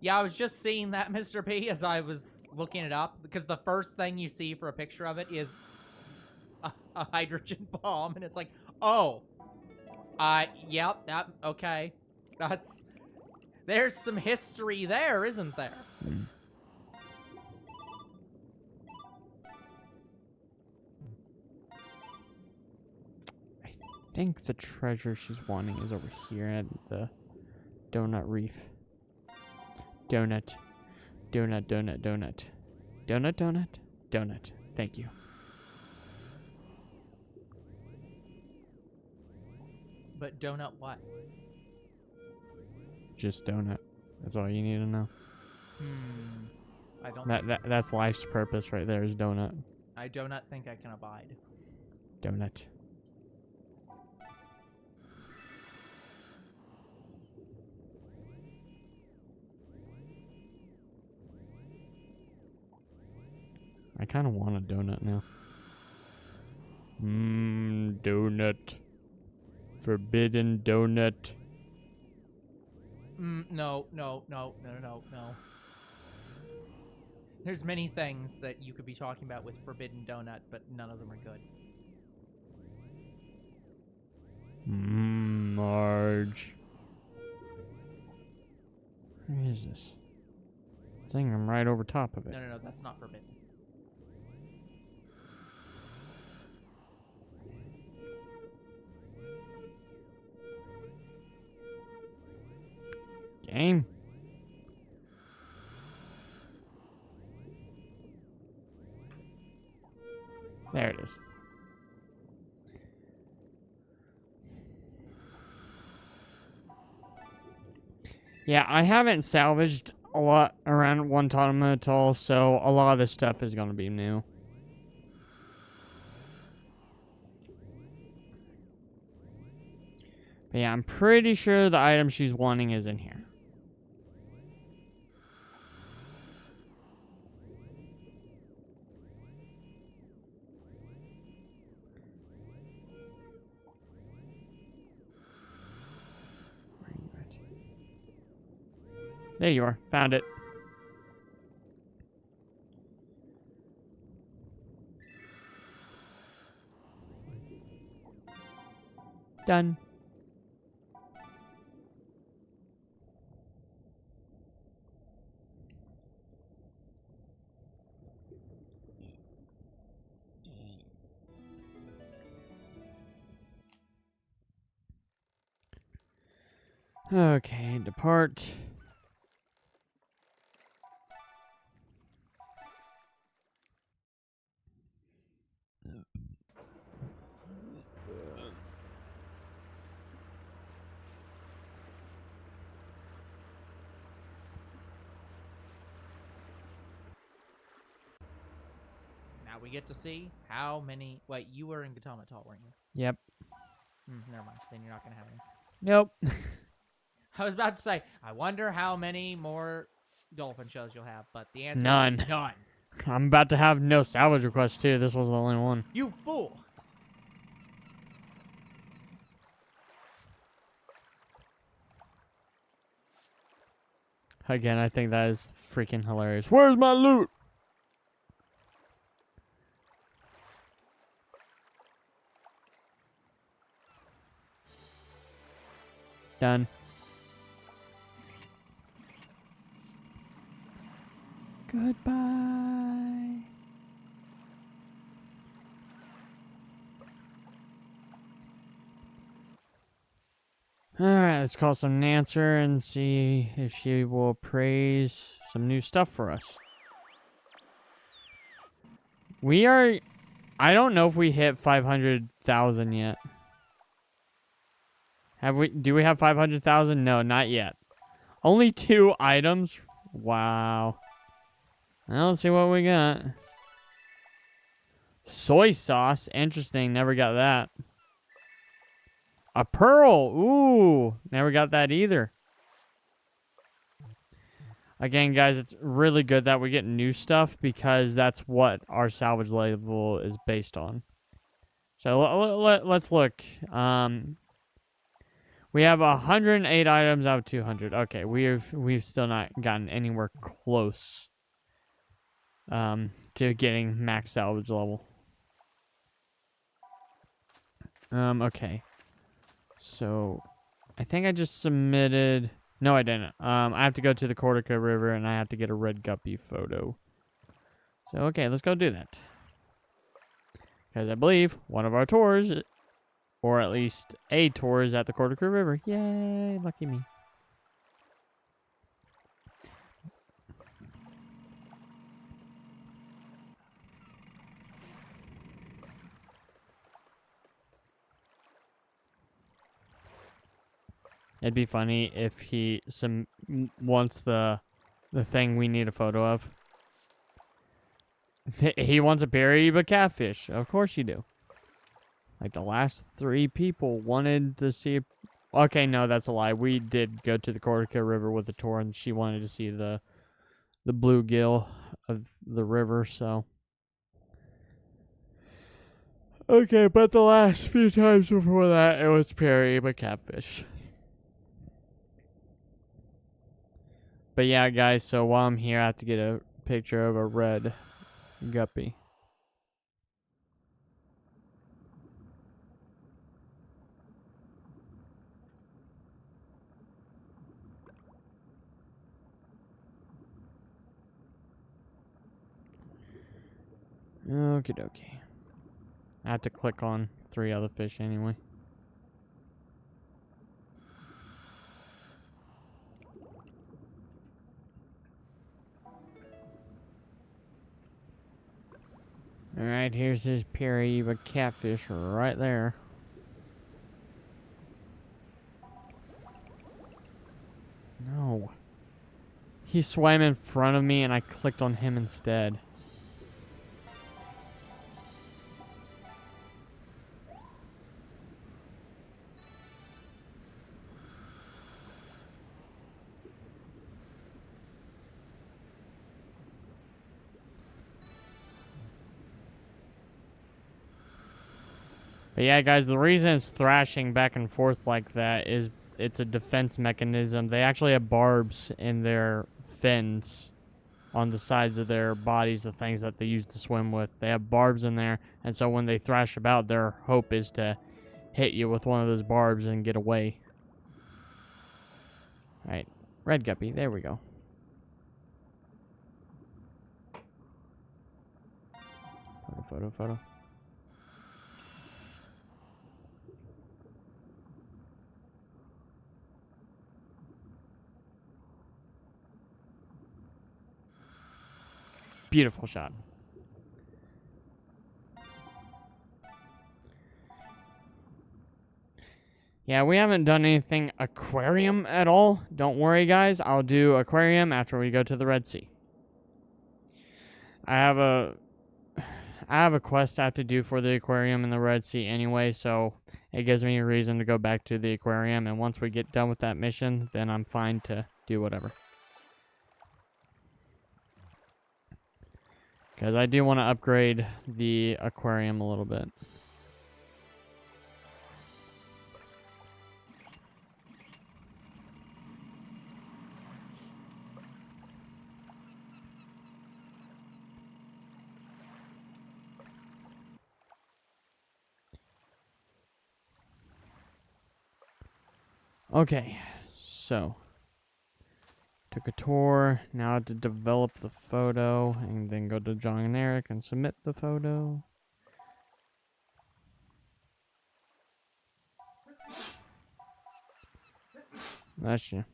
Yeah, I was just seeing that, Mr. P, as I was looking it up, because the first thing you see for a picture of it is a hydrogen bomb, and it's like, oh, yep, that, okay. There's some history there, isn't there? I think the treasure she's wanting is over here at the donut reef. Donut. Donut, donut, donut. Donut, donut, donut. Thank you. But donut what? Just donut. That's all you need to know. I don't. That's life's purpose right there is donut. I do not think I can abide. Donut. I kind of want a donut now. Donut. Forbidden donut. No. There's many things that you could be talking about with Forbidden Donut, but none of them are good. Marge. Where is this? It's saying I'm right over top of it. No, that's not forbidden. Game. There it is. Yeah, I haven't salvaged a lot around Guantanamo at all, so a lot of this stuff is going to be new. But yeah, I'm pretty sure the item she's wanting is in here. There you are. Found it. Done. Okay, depart. Now we get to see how many. Wait, you were in Gatomata, weren't you? Yep. Never mind. Then you're not gonna have any. Nope. I was about to say, I wonder how many more Dolphin shows you'll have, but the answer None. is none. I'm about to have no salvage requests too. This was the only one. You fool! Again, I think that is freaking hilarious. Where's my loot? Done. Goodbye. Alright, let's call some Nancer and see if she will praise some new stuff for us. We are... I don't know if we hit 500,000 yet. Have we? Do we have 500,000? No, not yet. Only 2 items? Wow. Well, let's see what we got. Soy sauce. Interesting. Never got that. A pearl. Ooh. Never got that either. Again, guys, it's really good that we get new stuff because that's what our salvage level is based on. So let's look. We have 108 items out of 200. Okay, we've still not gotten anywhere close to getting max salvage level. Okay. So I think I just submitted. No, I didn't. I have to go to the Cortica River and I have to get a red guppy photo. So okay, let's go do that. Because I believe one of our tours, or at least a tour, is at the Cortica River. Yay, lucky me. It'd be funny if he wants the thing we need a photo of. He wants a Paraíba catfish. Of course you do. Like the last 3 people wanted to see. Okay, no, that's a lie. We did go to the Cortica River with the tour, and she wanted to see the bluegill of the river. So. Okay, but the last few times before that, it was Paraíba catfish. But yeah, guys, so while I'm here, I have to get a picture of a red guppy. Okie dokie. I have to click on 3 other fish anyway. Alright, here's his Paraíba catfish right there. No. He swam in front of me and I clicked on him instead. But yeah, guys, the reason it's thrashing back and forth like that is it's a defense mechanism. They actually have barbs in their fins on the sides of their bodies, the things that they use to swim with. They have barbs in there, and so when they thrash about, their hope is to hit you with one of those barbs and get away. Alright, red guppy, there we go. Photo. Beautiful shot. Yeah, we haven't done anything aquarium at all. Don't worry, guys. I'll do aquarium after we go to the Red Sea. I have a quest I have to do for the aquarium in the Red Sea anyway, so it gives me a reason to go back to the aquarium, and once we get done with that mission, then I'm fine to do whatever. Because I do want to upgrade the aquarium a little bit. Okay, so took a tour. Now I have to develop the photo and then go to John and Eric and submit the photo. That's you.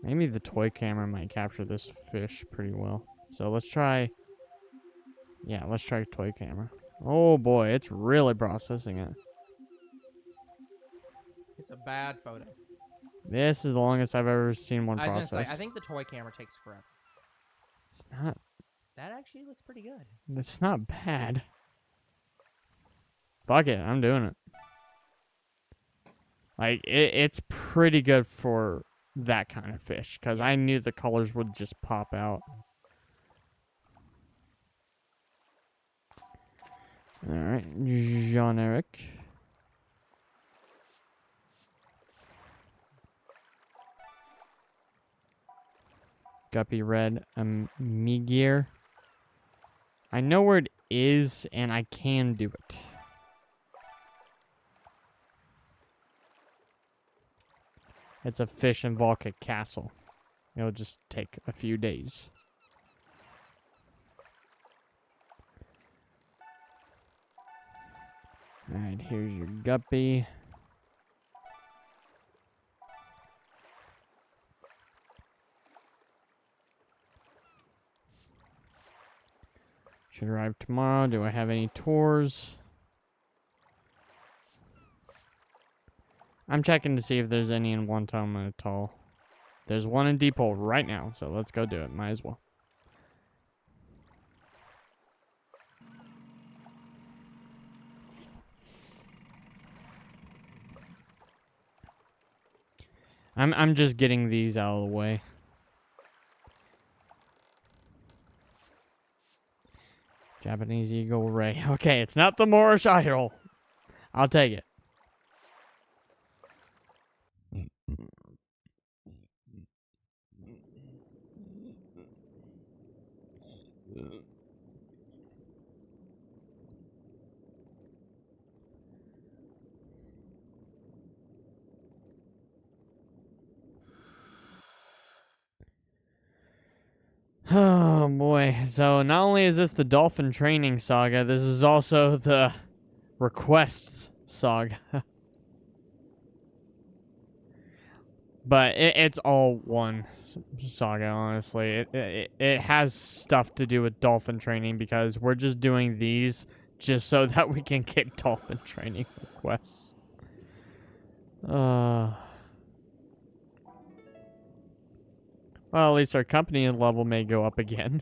Maybe the toy camera might capture this fish pretty well. So let's try. Yeah, let's try toy camera. Oh boy, it's really processing it. It's a bad photo. This is the longest I've ever seen one I was process. gonna say, I think the toy camera takes forever. It's not. That actually looks pretty good. It's not bad. Fuck it, I'm doing it. Like it's pretty good for that kind of fish, because I knew the colors would just pop out. Alright, Jean-Eric. Guppy red, Migir. I know where it is, and I can do it. It's a fish in Volca Castle. It'll just take a few days. Alright, here's your guppy. Should arrive tomorrow. Do I have any tours? I'm checking to see if there's any in Wantoma Atoll. There's one in Depot right now, so let's go do it. Might as well. I'm just getting these out of the way. Japanese Eagle Ray. Okay, it's not the Moorish Idol. I'll take it. Oh boy. So not only is this the Dolphin training saga, this is also the requests saga. But it's all one saga, honestly. It has stuff to do with dolphin training because we're just doing these just so that we can get dolphin training requests. Well, at least our company level may go up again.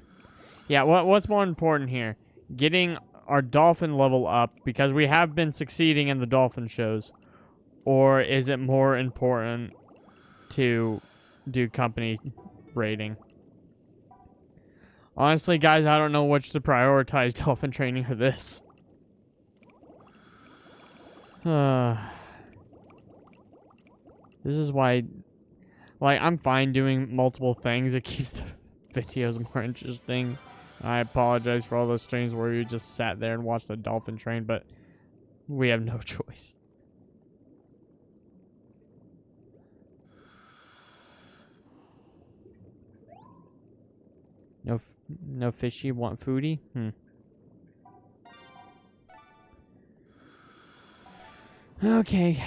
Yeah, what's more important here? Getting our dolphin level up because we have been succeeding in the dolphin shows, or is it more important to do company rating? Honestly, guys, I don't know which to prioritize, dolphin training or this. This is why, like, I'm fine doing multiple things. It keeps the videos more interesting. I apologize for all those streams where you just sat there and watched the dolphin train, but we have no choice. No fishy want foodie? Okay.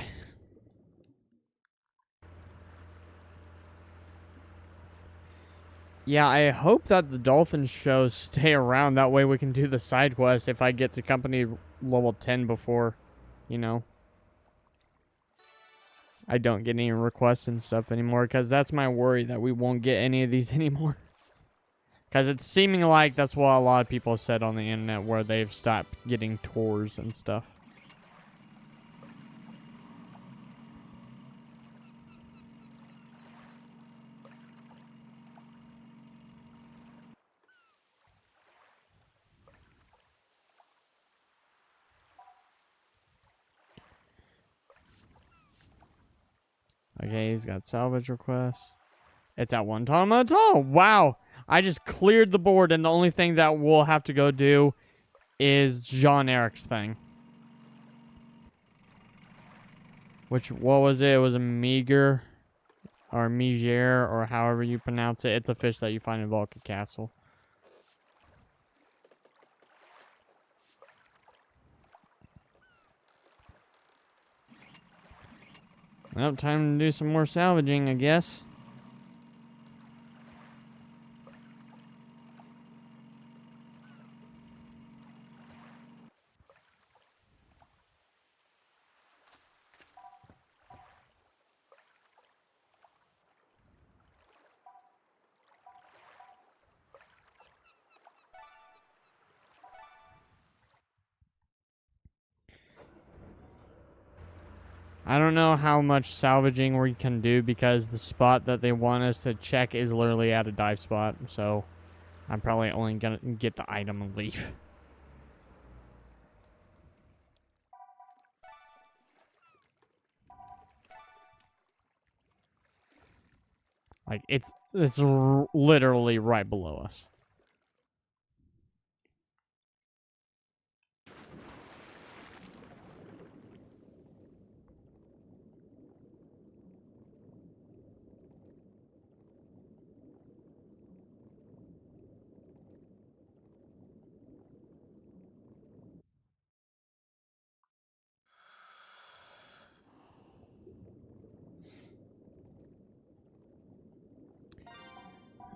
Yeah, I hope that the dolphin shows stay around. That way we can do the side quest if I get to company level 10 before, you know, I don't get any requests and stuff anymore. Because that's my worry, that we won't get any of these anymore. Because it's seeming like that's what a lot of people said on the internet, where they've stopped getting tours and stuff. Okay, he's got salvage requests. It's at one time. That's all. Wow. I just cleared the board, and the only thing that we'll have to go do is Jean-Eric's thing. Which, what was it? It was a meager, or Migir, or however you pronounce it. It's a fish that you find in Volca Castle. Well, time to do some more salvaging, I guess. I don't know how much salvaging we can do because the spot that they want us to check is literally at a dive spot. So I'm probably only going to get the item and leave. Like, it's literally right below us.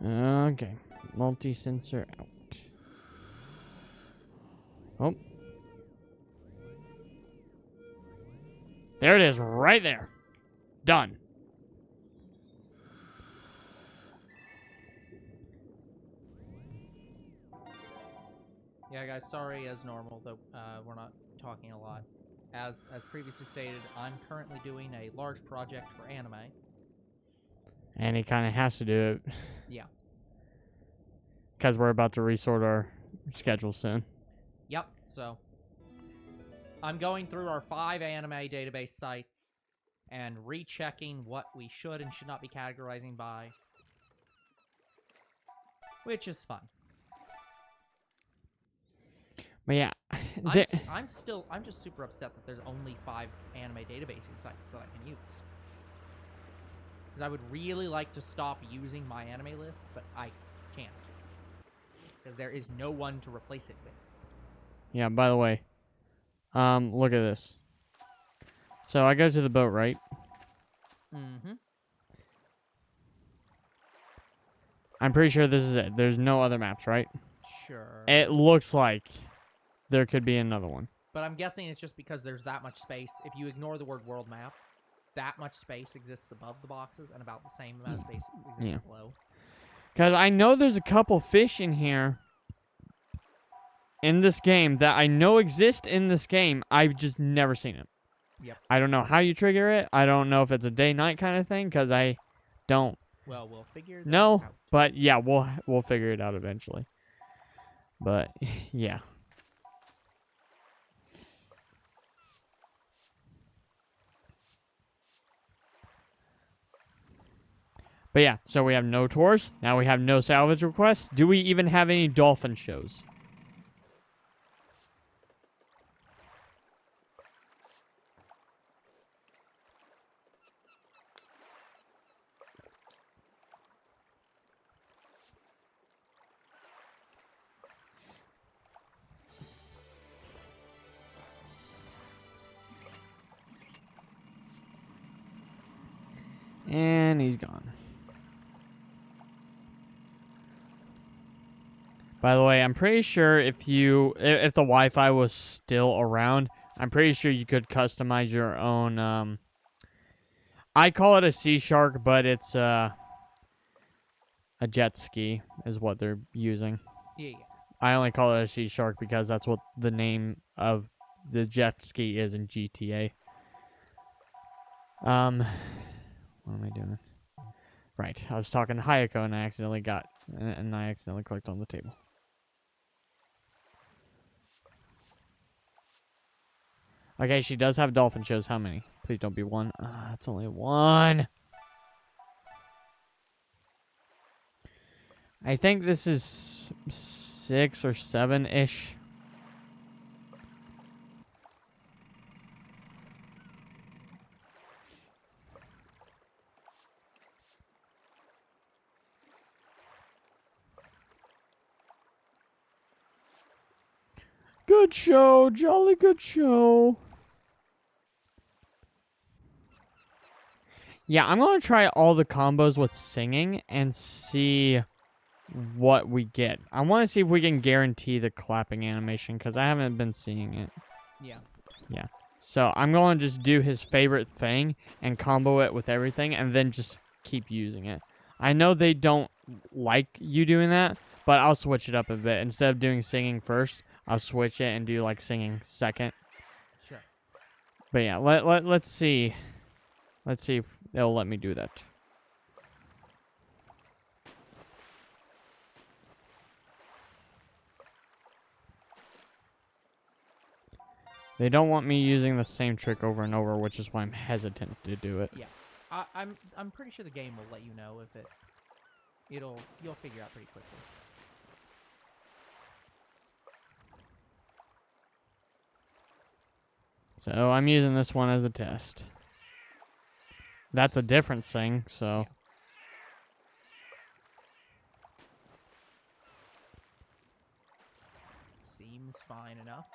Okay. Multi-sensor out. Oh. There it is, right there. Done. Yeah, guys, sorry as normal that we're not talking a lot. As previously stated, I'm currently doing a large project for anime. And he kind of has to do it. Yeah. Because we're about to resort our schedule soon. Yep, so I'm going through our 5 anime database sites and rechecking what we should and should not be categorizing by, which is fun. But yeah, I'm just super upset that there's only 5 anime databasing sites that I can use. Because I would really like to stop using my anime list, but I can't. Because there is no one to replace it with. yeah, by the way, look at this. So I go to the boat, right? Mm-hmm. I'm pretty sure this is it. There's no other maps, right? Sure. It looks like there could be another one. But I'm guessing it's just because there's that much space. If you ignore the word world map, that much space exists above the boxes and about the same amount of space exists below. Because I know there's a couple fish in here in this game that I know exist in this game. I've just never seen it. Yep. I don't know how you trigger it. I don't know if it's a day-night kind of thing because I don't Well, we'll figure that know. out. But yeah, we'll figure it out eventually. But yeah. But yeah, so we have no tours. Now we have no salvage requests. Do we even have any dolphin shows? And he's gone. By the way, I'm pretty sure if the Wi-Fi was still around, I'm pretty sure you could customize your own. I call it a sea shark, but it's a jet ski is what they're using. Yeah. I only call it a sea shark because that's what the name of the jet ski is in GTA. What am I doing? Right, I was talking to Hayako and I accidentally clicked on the table. Okay, she does have dolphin shows. How many? Please don't be one. It's only one. I think this is 6 or 7-ish. Good show. Jolly good show. Yeah, I'm going to try all the combos with singing and see what we get. I want to see if we can guarantee the clapping animation because I haven't been seeing it. Yeah. Yeah. So I'm going to just do his favorite thing and combo it with everything and then just keep using it. I know they don't like you doing that, but I'll switch it up a bit. Instead of doing singing first, I'll switch it and do like singing second. Sure. But yeah, let's see. Let's see if they'll let me do that. They don't want me using the same trick over and over, which is why I'm hesitant to do it. Yeah, I'm pretty sure the game will let you know if you'll figure out pretty quickly. So I'm using this one as a test. That's a different thing, so. Yeah. Seems fine enough.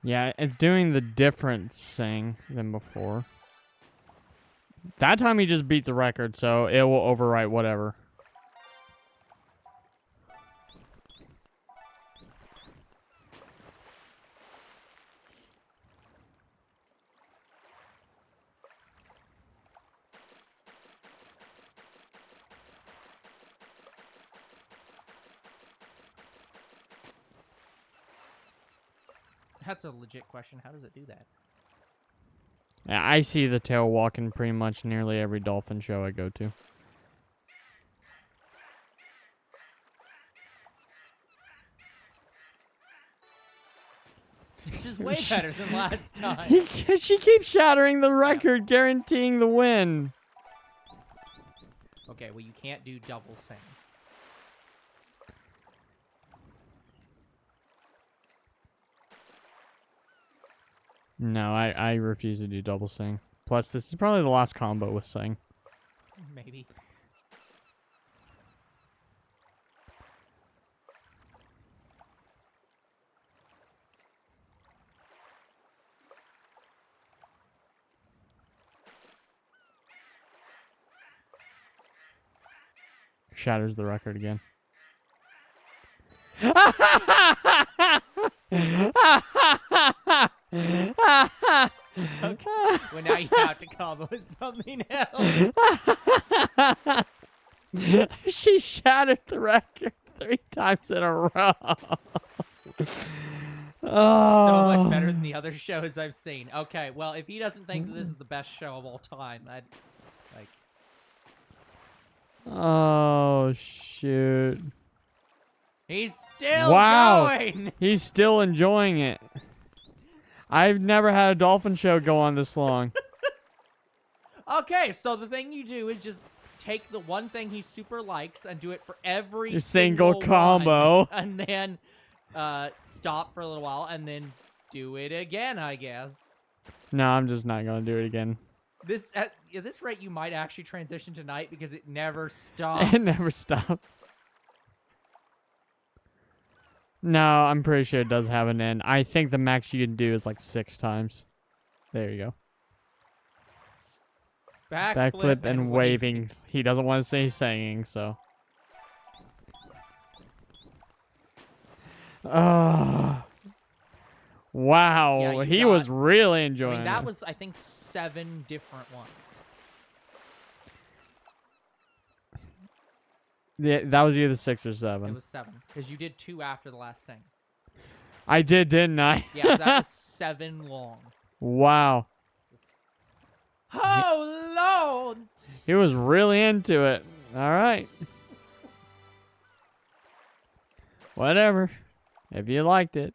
Yeah, it's doing the different thing than before. That time he just beat the record, so it will overwrite whatever. That's a legit question. How does it do that? Yeah, I see the tail walking pretty much nearly every dolphin show I go to. This is way better than last time. She keeps shattering the record, guaranteeing the win. Okay, well, you can't do double sing. No, I refuse to do double sing. Plus, this is probably the last combo with sing. Maybe. Shatters the record again. Okay. Well, now you have to combo with something else. She shattered the record 3 times in a row. Oh. So much better than the other shows I've seen. Okay, well, if he doesn't think that this is the best show of all time, I'd like. Oh shoot! He's still going. He's still enjoying it. I've never had a dolphin show go on this long. Okay, so the thing you do is just take the one thing he super likes and do it for every single one, combo, and then stop for a little while, and then do it again, I guess. No, I'm just not gonna do it again. This at this rate, you might actually transition to night because it never stops. It never stops. No, I'm pretty sure it does have an end. I think the max you can do is like 6 times. There you go. Backflip and waving. He doesn't want to say singing, so. Oh. Wow, Yeah, he was really enjoying I mean, that it. was, I think, 7 different ones. Yeah, that was either 6 or 7. It was 7, because you did 2 after the last thing. I did, didn't I? Yeah, so that was 7 long. Wow. Oh, Lord! He was really into it. All right. Whatever. If you liked it.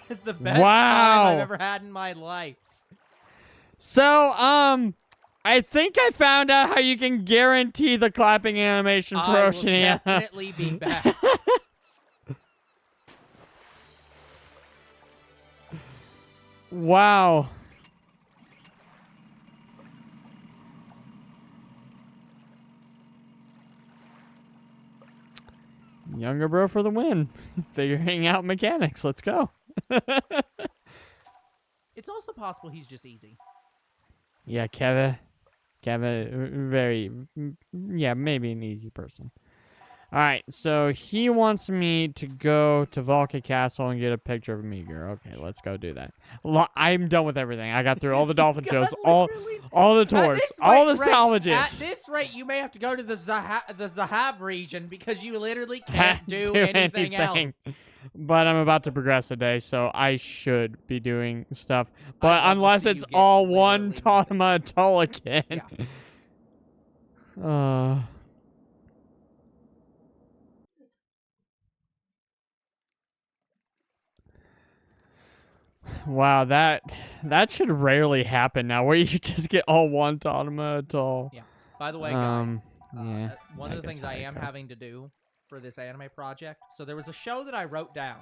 It's the best time I've ever had in my life. So, I think I found out how you can guarantee the clapping animation for I will Oceania. definitely be back. Wow. Younger bro for the win. Figuring out mechanics. Let's go. It's also possible he's just easy. Yeah, Kevin, very, yeah, maybe an easy person. All right, so he wants me to go to Valka Castle and get a picture of Meager. Okay, let's go do that. I'm done with everything. I got through all the Dolphin shows, all the tours, all the salvages. At this rate, you may have to go to the Zahab region because you literally can't do anything else. But I'm about to progress today, so I should be doing stuff. But unless it's all one Totema Atoll again. Yeah. Wow, that should rarely happen now, where you just get all one Totema Atoll. Yeah. By the way, guys, yeah, one of the things I am having to do for this anime project, so there was a show that I wrote down.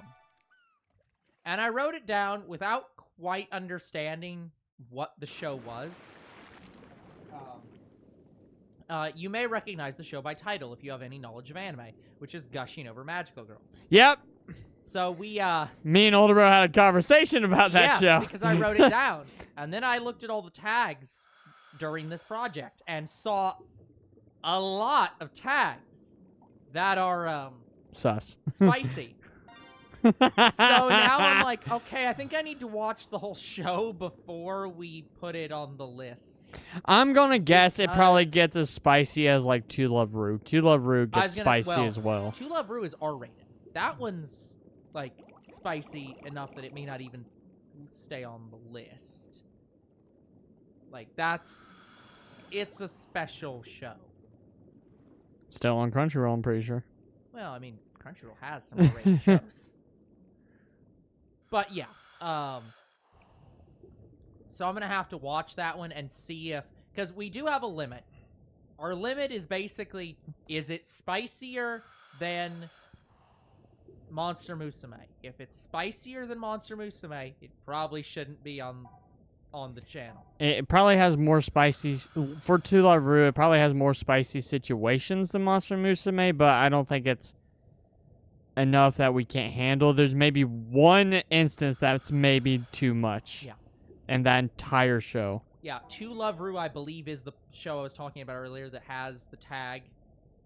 And I wrote it down without quite understanding what the show was. You may recognize the show by title if you have any knowledge of anime, which is Gushing Over Magical Girls. Yep. So we, me and Older Bro had a conversation about that show. Yes, because I wrote it down. And then I looked at all the tags during this project and saw a lot of tags that are, sus. Spicy. So now I'm like, okay, I think I need to watch the whole show before we put it on the list. I'm gonna guess it probably gets as spicy as, like, To Love Ru. To Love Ru gets spicy as well. To Love Ru is R-rated. That one's, like, spicy enough that it may not even stay on the list. Like, it's a special show. Still on Crunchyroll, I'm pretty sure. Well, I mean, Crunchyroll has some R-rated shows. But yeah, so I'm gonna have to watch that one and see if, because we do have a limit. Our limit is basically, is it spicier than Monster Musume? If it's spicier than Monster Musume, it probably shouldn't be on the channel. It probably has more spicy, for To Love Ru, it probably has more spicy situations than Monster Musume, but I don't think it's enough that we can't handle. There's maybe one instance that's maybe too much. Yeah. And that entire show. Yeah, To Love Ru, I believe, is the show I was talking about earlier that has the tag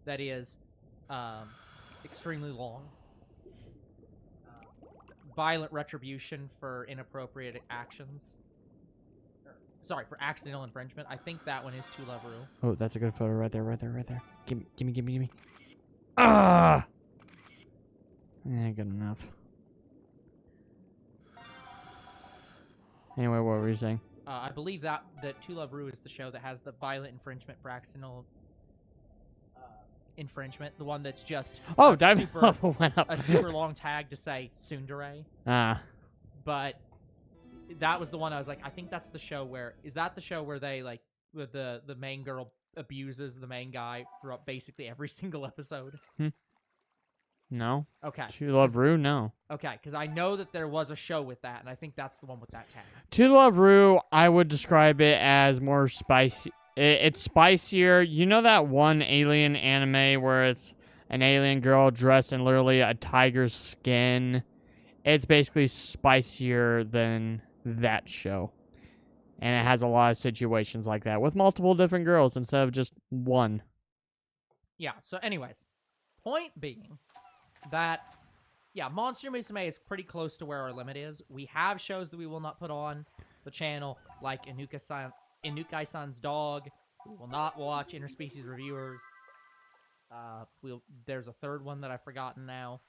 that is extremely long. Violent retribution for inappropriate actions. Sorry, for accidental infringement. I think that one is To Love Ru. Oh, that's a good photo right there, right there, right there. Gimme. Ah! Yeah, good enough. Anyway, what were you saying? I believe that To Love Ru is the show that has the violent infringement for accidental infringement. The one that's just dive level went up. A super long tag to say tsundere. Ah. But that was the one I was like, I think that's the show where, is that the show where they, like, with the main girl abuses the main guy throughout basically every single episode? No. Okay. To Love Ru, no. Okay, because I know that there was a show with that, and I think that's the one with that tag. To Love Ru, I would describe it as more spicy. It's spicier. You know that one alien anime where it's an alien girl dressed in literally a tiger's skin? It's basically spicier than that show. And it has a lot of situations like that with multiple different girls instead of just one. Yeah, so anyways, point being that, yeah, Monster Musume is pretty close to where our limit is. We have shows that we will not put on the channel, like Inukai-san's Dog. We will not watch Interspecies Reviewers. There's a third one that I've forgotten now.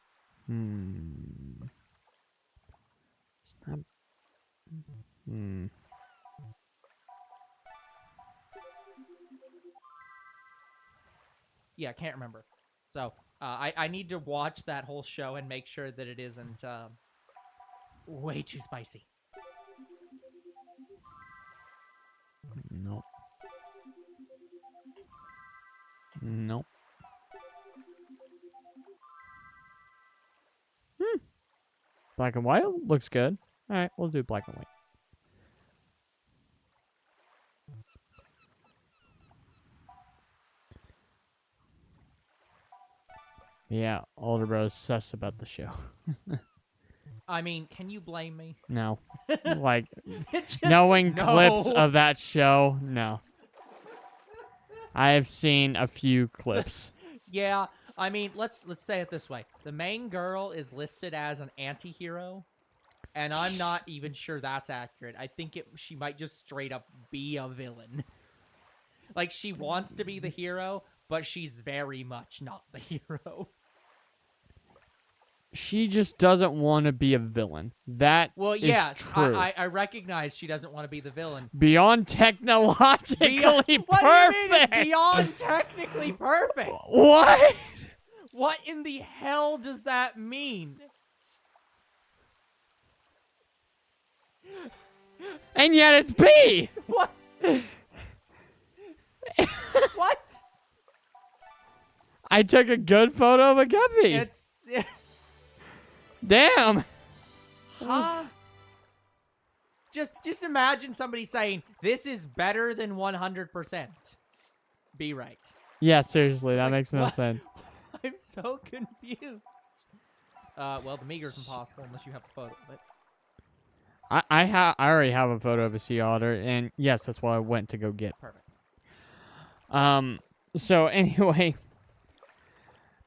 Yeah, I can't remember. So, I need to watch that whole show and make sure that it isn't way too spicy. Nope. Nope. Black and white looks good. All right, we'll do black and white. Yeah, older bro's sus about the show. I mean, can you blame me? No. Like, knowing clips of that show, no. I have seen a few clips. Yeah, I mean, let's say it this way. The main girl is listed as an anti-hero, and I'm not even sure that's accurate. I think she might just straight up be a villain. Like, she wants to be the hero, but she's very much not the hero. She just doesn't want to be a villain. That Well, is yes, true. I recognize she doesn't want to be the villain. Beyond technologically perfect. What do you mean it's beyond technically perfect? What? What in the hell does that mean? And yet it's B. What? What? I took a good photo of a guppy. It's... Damn. Huh? Just imagine somebody saying, this is better than 100%. Be right. Yeah, seriously, that like, makes no what? sense. I'm so confused. Well, the meager's impossible unless you have a photo of it. I already have a photo of a sea otter, and yes, that's what I went to go get. Perfect. So anyway,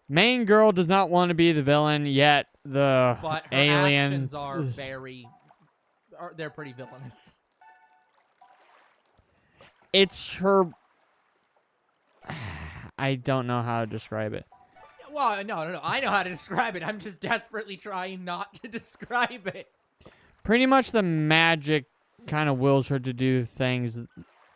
main girl does not want to be the villain, yet the But her aliens actions are they're pretty villainous. It's her. I don't know how to describe it. Well, no. I know how to describe it. I'm just desperately trying not to describe it. Pretty much the magic kind of wills her to do things,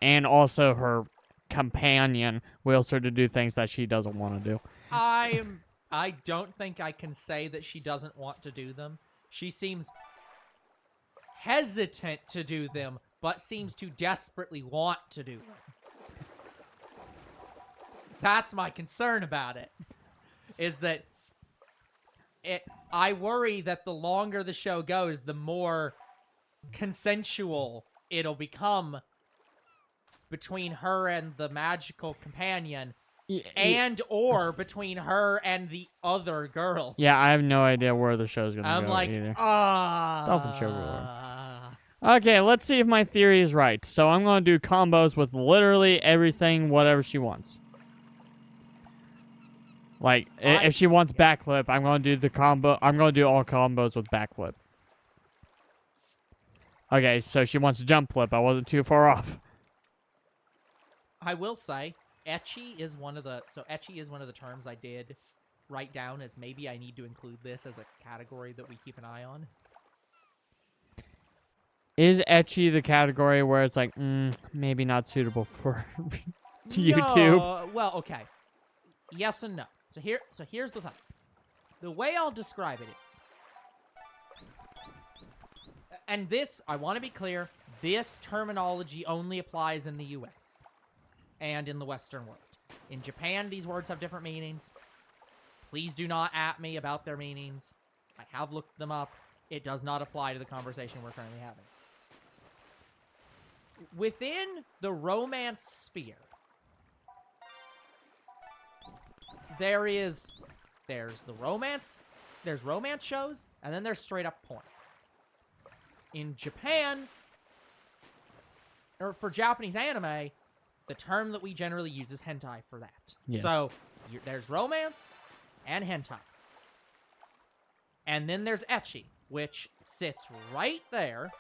and also her companion wills her to do things that she doesn't want to do. I don't think I can say that she doesn't want to do them. She seems hesitant to do them, but seems to desperately want to do them. That's my concern about it. Is that I worry that the longer the show goes, the more consensual it'll become between her and the magical companion, and or between her and the other girl. Yeah, I have no idea where the show's gonna I'm go like, either. ah. Dolphin show ruler. Okay, let's see if my theory is right. So I'm gonna do combos with literally everything, whatever she wants. Like, if she wants backflip, I'm gonna do the combo. I'm gonna do all combos with backflip. Okay, so she wants to jump flip. I wasn't too far off. I will say, ecchi is one of the terms I did write down as maybe I need to include this as a category that we keep an eye on. Is ecchi the category where it's like, maybe not suitable for YouTube? No, well, okay. Yes and no. So here's the thing. The way I'll describe it is, and this, I want to be clear, this terminology only applies in the US and in the Western world. In Japan, these words have different meanings. Please do not at me about their meanings. I have looked them up. It does not apply to the conversation we're currently having. Within the romance sphere, there's romance shows, and then there's straight up porn. In Japan, or for Japanese anime, the term that we generally use is hentai for that. Yes. So there's romance and hentai. And then there's ecchi, which sits right there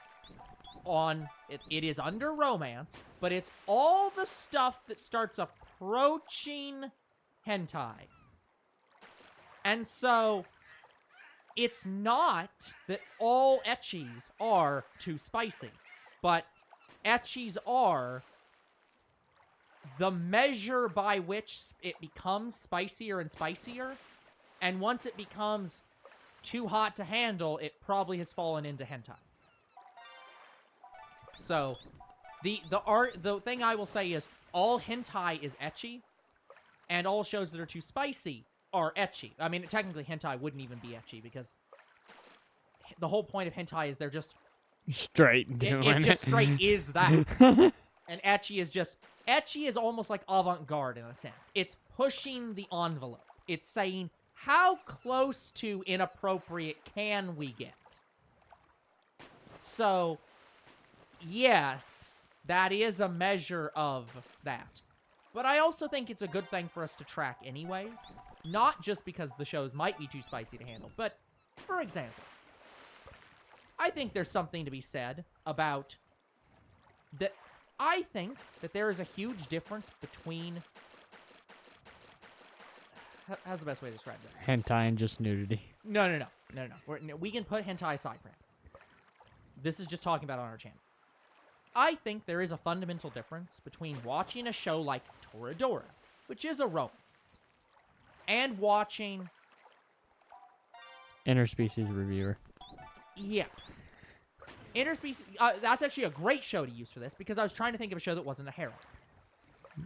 on it is under romance, but it's all the stuff that starts approaching hentai. And so it's not that all ecchis are too spicy, but ecchis are the measure by which it becomes spicier and spicier, and once it becomes too hot to handle, it probably has fallen into hentai. So the thing I will say is all hentai is ecchi, and all shows that are too spicy are ecchi. I mean, technically hentai wouldn't even be ecchi, because the whole point of hentai is they're just straight doing it just straight is that. And ecchi is almost like avant-garde in a sense. It's pushing the envelope. It's saying, how close to inappropriate can we get? So, yes, that is a measure of that. But I also think it's a good thing for us to track anyways. Not just because the shows might be too spicy to handle, but, for example, I think there's something to be said about that. I think that there is a huge difference between... How's the best way to describe this? Hentai and just nudity. No. We can put hentai aside for now. This is just talking about on our channel. I think there is a fundamental difference between watching a show like Toradora, which is a romance, and watching... Interspecies Reviewer. Yes. Interspecies... that's actually a great show to use for this, because I was trying to think of a show that wasn't a harem.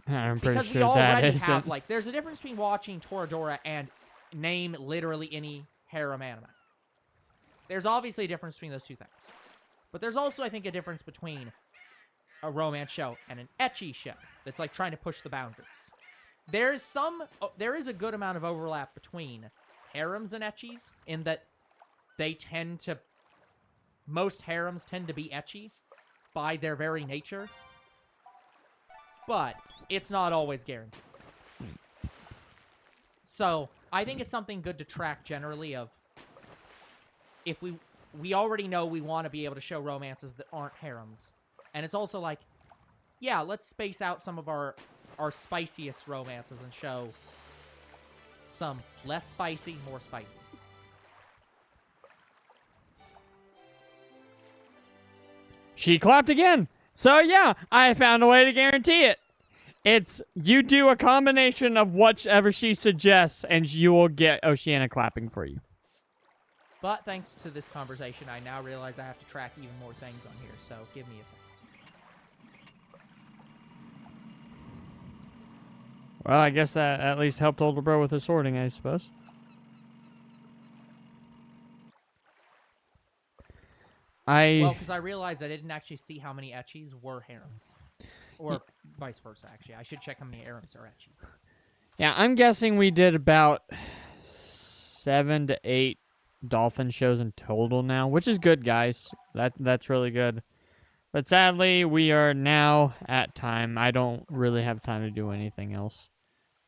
I'm pretty Because sure we that already isn't. have, like, there's a difference between watching Toradora and name literally any harem anime. There's obviously a difference between those two things. But there's also, I think, a difference between a romance show and an ecchi show that's, like, trying to push the boundaries. There is a good amount of overlap between harems and ecchis in that most harems tend to be ecchi by their very nature. But it's not always guaranteed. So, I think it's something good to track generally of if we already know we want to be able to show romances that aren't harems. And it's also like, yeah, let's space out some of our spiciest romances and show some less spicy, more spicy. She clapped again. So yeah, I found a way to guarantee it. It's you do a combination of whatever she suggests, and you will get Oceana clapping for you. But thanks to this conversation, I now realize I have to track even more things on here, so give me a second. Well, I guess that at least helped older bro with his sorting, I suppose. Well, because I realized I didn't actually see how many ecchis were harems. Or vice versa, actually. I should check how many harems are ecchis. Yeah, I'm guessing we did about 7 to 8 Dolphin shows in total now, which is good, guys. That's really good. But sadly, we are now at time. I don't really have time to do anything else.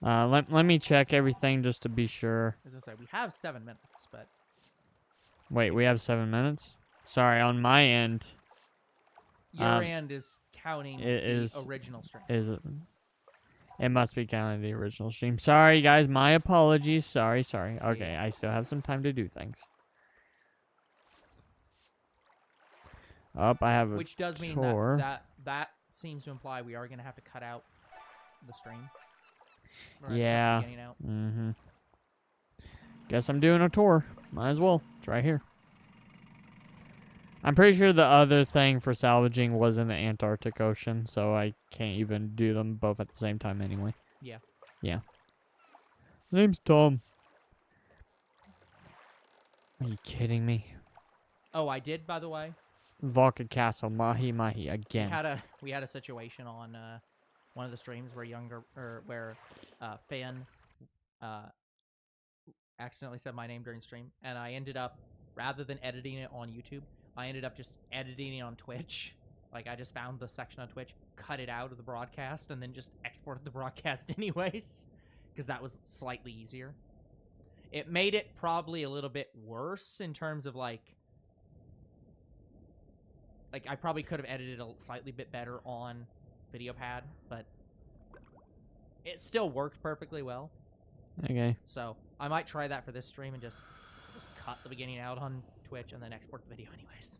Let me check everything just to be sure. As I say, we have 7 minutes, but... Wait, we have 7 minutes? Sorry, on my end... Your end is counting the original stream. It must be counting the original stream. Sorry, guys. My apologies. Sorry. Okay, I still have some time to do things. I have a Which does mean tour. that seems to imply we are going to have to cut out the stream. Yeah. Mm-hmm. Guess I'm doing a tour. Might as well. It's right here. I'm pretty sure the other thing for salvaging was in the Antarctic Ocean, so I can't even do them both at the same time anyway. Yeah. Yeah. Name's Tom. Are you kidding me? Oh, I did, by the way. Valka Castle, Mahi again. We had a situation on one of the streams where Fan accidentally said my name during stream, and I ended up, rather than editing it on YouTube, I ended up just editing it on Twitch. Like, I just found the section on Twitch, cut it out of the broadcast, and then just exported the broadcast anyways, because that was slightly easier. It made it probably a little bit worse in terms of, like, I probably could have edited a slightly bit better on VideoPad, but it still worked perfectly well. Okay. So, I might try that for this stream and just cut the beginning out on Twitch and then export the video anyways.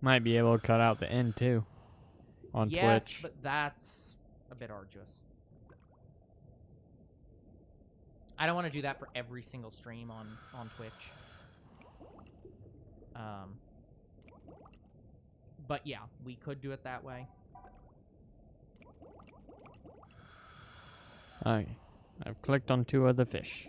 Might be able to cut out the end too on Twitch. Yes, but that's a bit arduous. I don't want to do that for every single stream on Twitch. But yeah, we could do it that way. Okay. I've clicked on 2 other fish.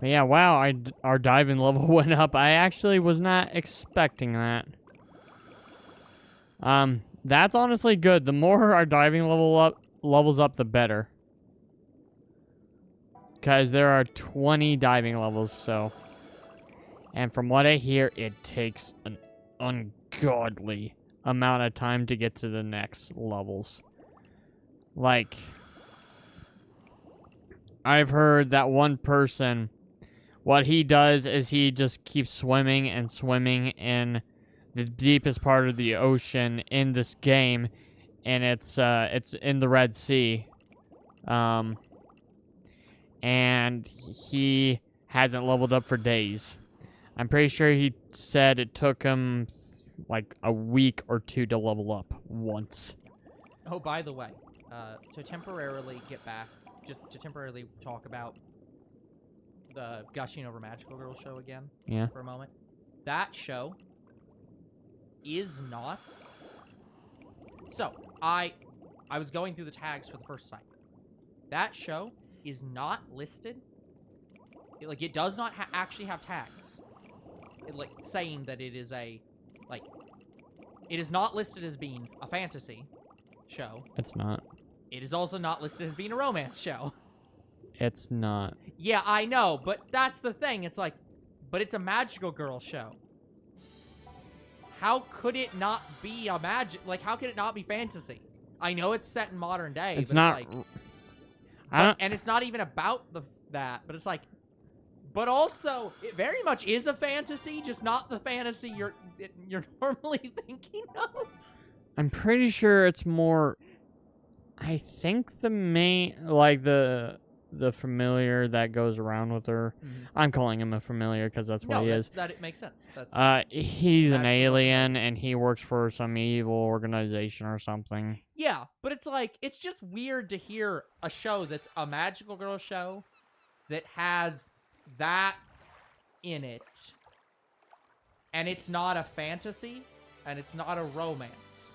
But yeah, wow, our diving level went up. I actually was not expecting that. That's honestly good. The more our diving levels up, the better. Because there are 20 diving levels, so. And from what I hear, it takes an ungodly amount of time to get to the next levels. Like, I've heard that one person, what he does is he just keeps swimming and swimming in the deepest part of the ocean in this game, and it's in the Red Sea. And he hasn't leveled up for days. I'm pretty sure he said it took him like a week or two to level up once. Oh, by the way, to temporarily get back, just to temporarily talk about the Gushing Over Magical Girl show again for a moment. That show is not... So, I was going through the tags for the first site. That show is not listed. It does not actually have tags. Saying that it is a... it is not listed as being a fantasy show. It's not. It is also not listed as being a romance show. It's not. Yeah, I know, but that's the thing. It's like, but it's a magical girl show. How could it not be a how could it not be fantasy? I know it's set in modern day, It's but not. it's like... and it's not even about that, but it's like... But also, it very much is a fantasy, just not the fantasy you're normally thinking of. I'm pretty sure it's more... I think the main... the familiar that goes around with her. Mm-hmm. I'm calling him a familiar because that's what he is. That it makes sense. He's an alien and he works for some evil organization or something. Yeah, but it's like, it's just weird to hear a show that's a magical girl show that has that in it, and it's not a fantasy, and it's not a romance.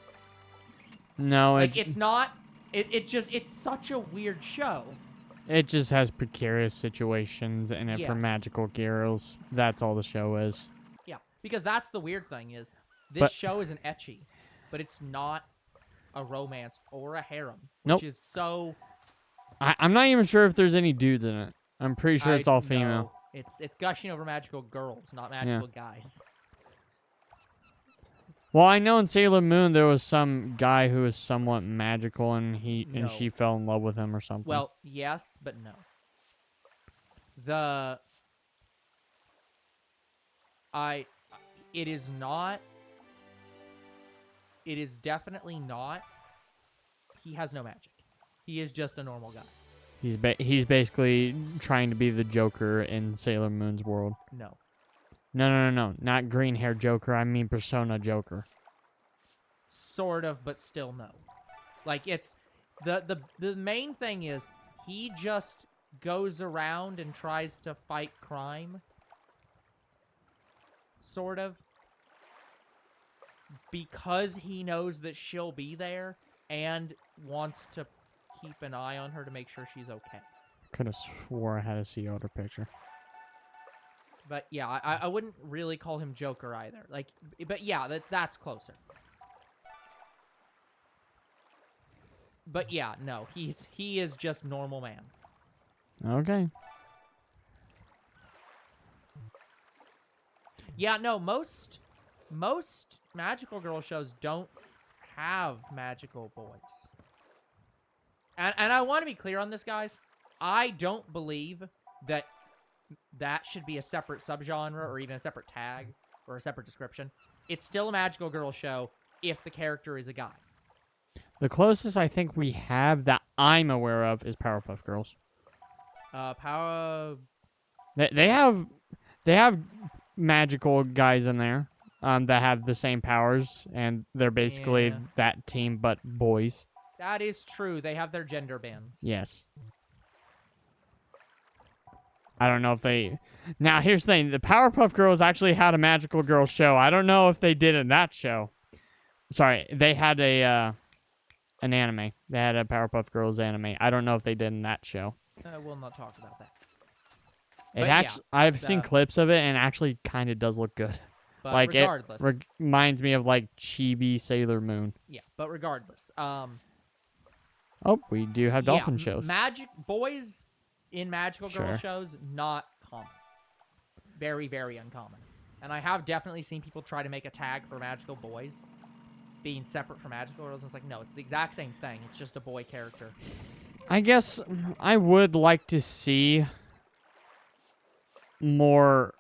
No, it's not. It's such a weird show. It just has precarious situations in it for magical girls. That's all the show is. Yeah, because that's the weird thing is this show is an ecchi, but it's not a romance or a harem, which is so... I'm not even sure if there's any dudes in it. I'm pretty sure it's all female. No. It's gushing over magical girls, not magical guys. Well, I know in Sailor Moon there was some guy who was somewhat magical, and she fell in love with him or something. Well, yes, but no. It is not. It is definitely not. He has no magic. He is just a normal guy. He's basically trying to be the Joker in Sailor Moon's world. No. No. Not green hair Joker. I mean Persona Joker. Sort of, but still no. Like, it's... The main thing is, he just goes around and tries to fight crime. Sort of. Because he knows that she'll be there, and wants to keep an eye on her to make sure she's okay. Could have swore I had a Sea Otter picture. But yeah, I wouldn't really call him Joker either. Like, but yeah, that's closer. But yeah, no, he is just normal man. Okay. Yeah, no, most magical girl shows don't have magical boys. And I want to be clear on this, guys. I don't believe that should be a separate subgenre or even a separate tag or a separate description. It's still a magical girl show if the character is a guy. The closest I think we have that I'm aware of is Powerpuff Girls. They have magical guys in there that have the same powers, and they're basically that team but boys. That is true. They have their gender bands. Yes. I don't know if they... Now, here's the thing. The Powerpuff Girls actually had a magical girl show. I don't know if they did in that show. Sorry, they had an anime. They had a Powerpuff Girls anime. I don't know if they did in that show. We'll not talk about that. It But actually, I've seen the- clips of it, and it actually kind of does look good. but Like regardless, it reminds me of like Chibi Sailor Moon. yeah. But regardless, Oh, we do have dolphin shows. Magic boys in magical girl Sure. shows, not common. Very, very uncommon. And I have definitely seen people try to make a tag for magical boys being separate from magical girls. And it's like, no, it's the exact same thing. It's just a boy character. I guess I would like to see more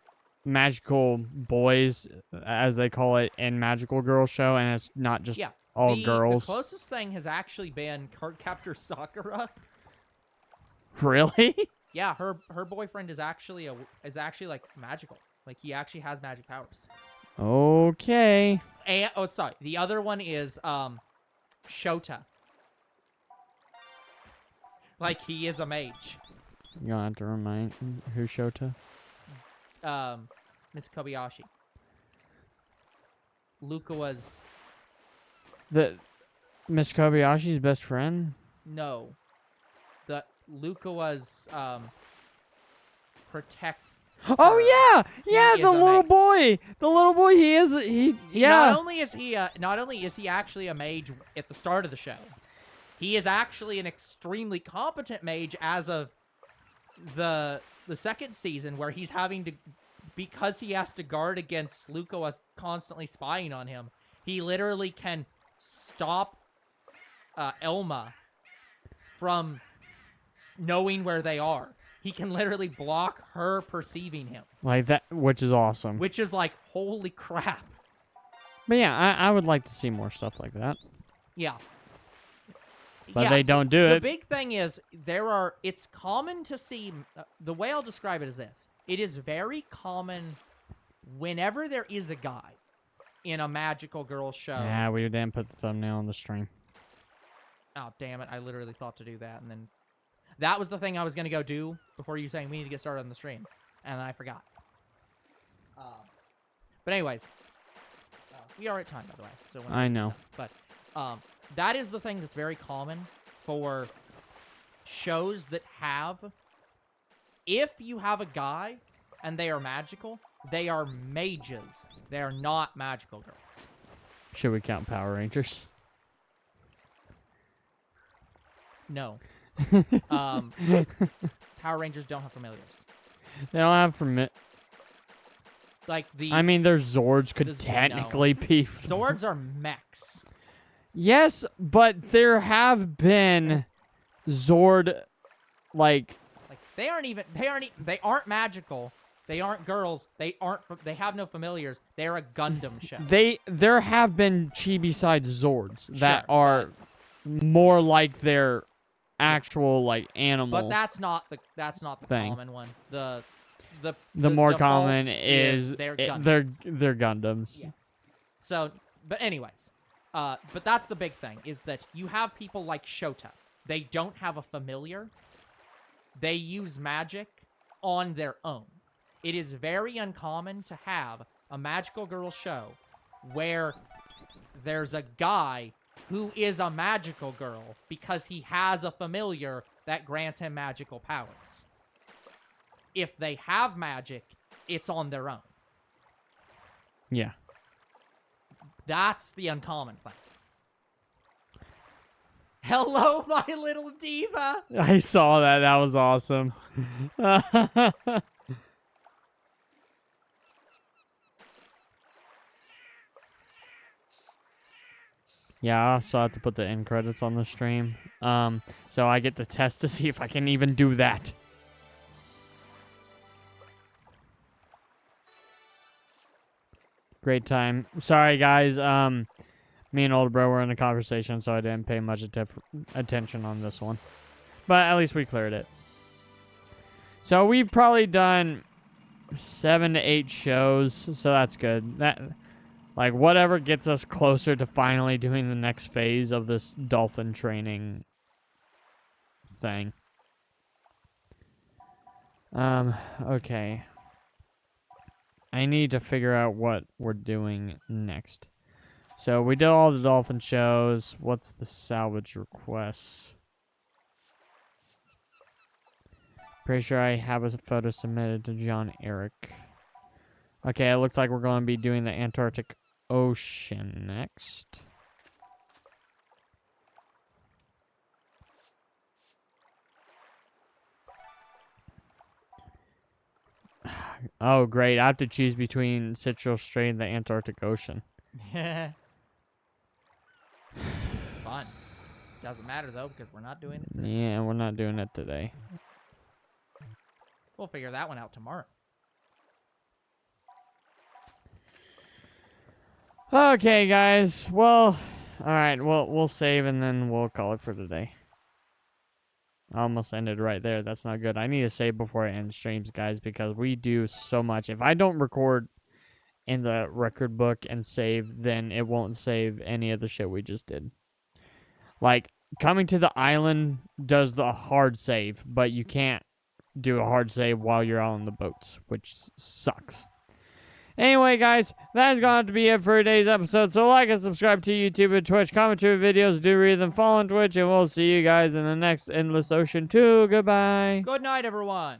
magical boys, as they call it, in magical girl show, and it's not just Yeah. all The girls. closest thing has actually been Cardcaptor Sakura. Really? Yeah, her boyfriend is actually like magical. Like he actually has magic powers. Okay. And oh, sorry, the other one is Shota. Like he is a mage. You're gonna have to remind who's Shota. Miss Kobayashi. Luca was The Miss Kobayashi's best friend. no. The Luca was protect. Oh yeah, yeah, He the is a little mage. boy, the little boy. Yeah. Not only is he actually a mage at the start of the show, he is actually an extremely competent mage as of the second season, where he's having to, because he has to guard against Luca was constantly spying on him. He literally can stop Elma from knowing where they are. He can literally block her perceiving him, Like that, which is awesome. which is like, holy crap. But yeah, I would like to see more stuff like that. Yeah. But they don't do The it. big thing is it's common to see, the way I'll describe it is this. It is very common whenever there is a guy in a magical girl show. Yeah, we didn't put the thumbnail on the stream. Oh, damn it. I literally thought to do that, and then that was the thing I was going to go do before you saying we need to get started on the stream, and I forgot. But anyways, we are at time, by the way. So when I know. But that is the thing that's very common for shows that have, if you have a guy and they are magical, they are mages. They are not magical girls. Should we count Power Rangers? No. Power Rangers don't have familiars. They don't have permit. Like the I mean, their Zords could Does- technically be. Zords are mechs. Yes, but there have been Zord, like Like they aren't magical. They aren't girls. They have no familiars. They're a Gundam show. there have been chibi-side Zords that Sure, are more like their actual like animal. But that's not the thing. common one. The more default common is they're they're Gundams. Gundams. Yeah. So, but anyways, but that's the big thing, is that you have people like Shota. They don't have a familiar. They use magic on their own. It is very uncommon to have a magical girl show where there's a guy who is a magical girl because he has a familiar that grants him magical powers. If they have magic, it's on their own. Yeah. That's the uncommon thing. Hello, my little diva! I saw that. That was awesome. Yeah, I also have to put the end credits on the stream. So I get to test to see if I can even do that. Great time. Sorry, guys. Me and older bro were in a conversation, so I didn't pay much attention on this one. But at least we cleared it. So we've probably done 7 to 8 shows, so that's good. That, like, whatever gets us closer to finally doing the next phase of this dolphin training thing. Okay. I need to figure out what we're doing next. So we did all the dolphin shows. What's the salvage requests? Pretty sure I have a photo submitted to John Eric. Okay, it looks like we're going to be doing the Antarctic Ocean next. Oh, great. I have to choose between Citrus Strait and the Antarctic Ocean. Fun. Doesn't matter, though, because we're not doing it today. Yeah, we're not doing it today. We'll figure that one out tomorrow. Okay, guys. Well, alright. We'll save and then we'll call it for today. I almost ended right there. That's not good. I need to save before I end streams, guys, because we do so much. If I don't record in the record book and save, then it won't save any of the shit we just did. Like, coming to the island does the hard save, but you can't do a hard save while you're on the boats, which sucks. Anyway, guys, that is going to have to be it for today's episode. So like and subscribe to YouTube and Twitch. Comment to videos, do read them, follow on Twitch, and we'll see you guys in the next Endless Ocean 2. Goodbye. Good night, everyone.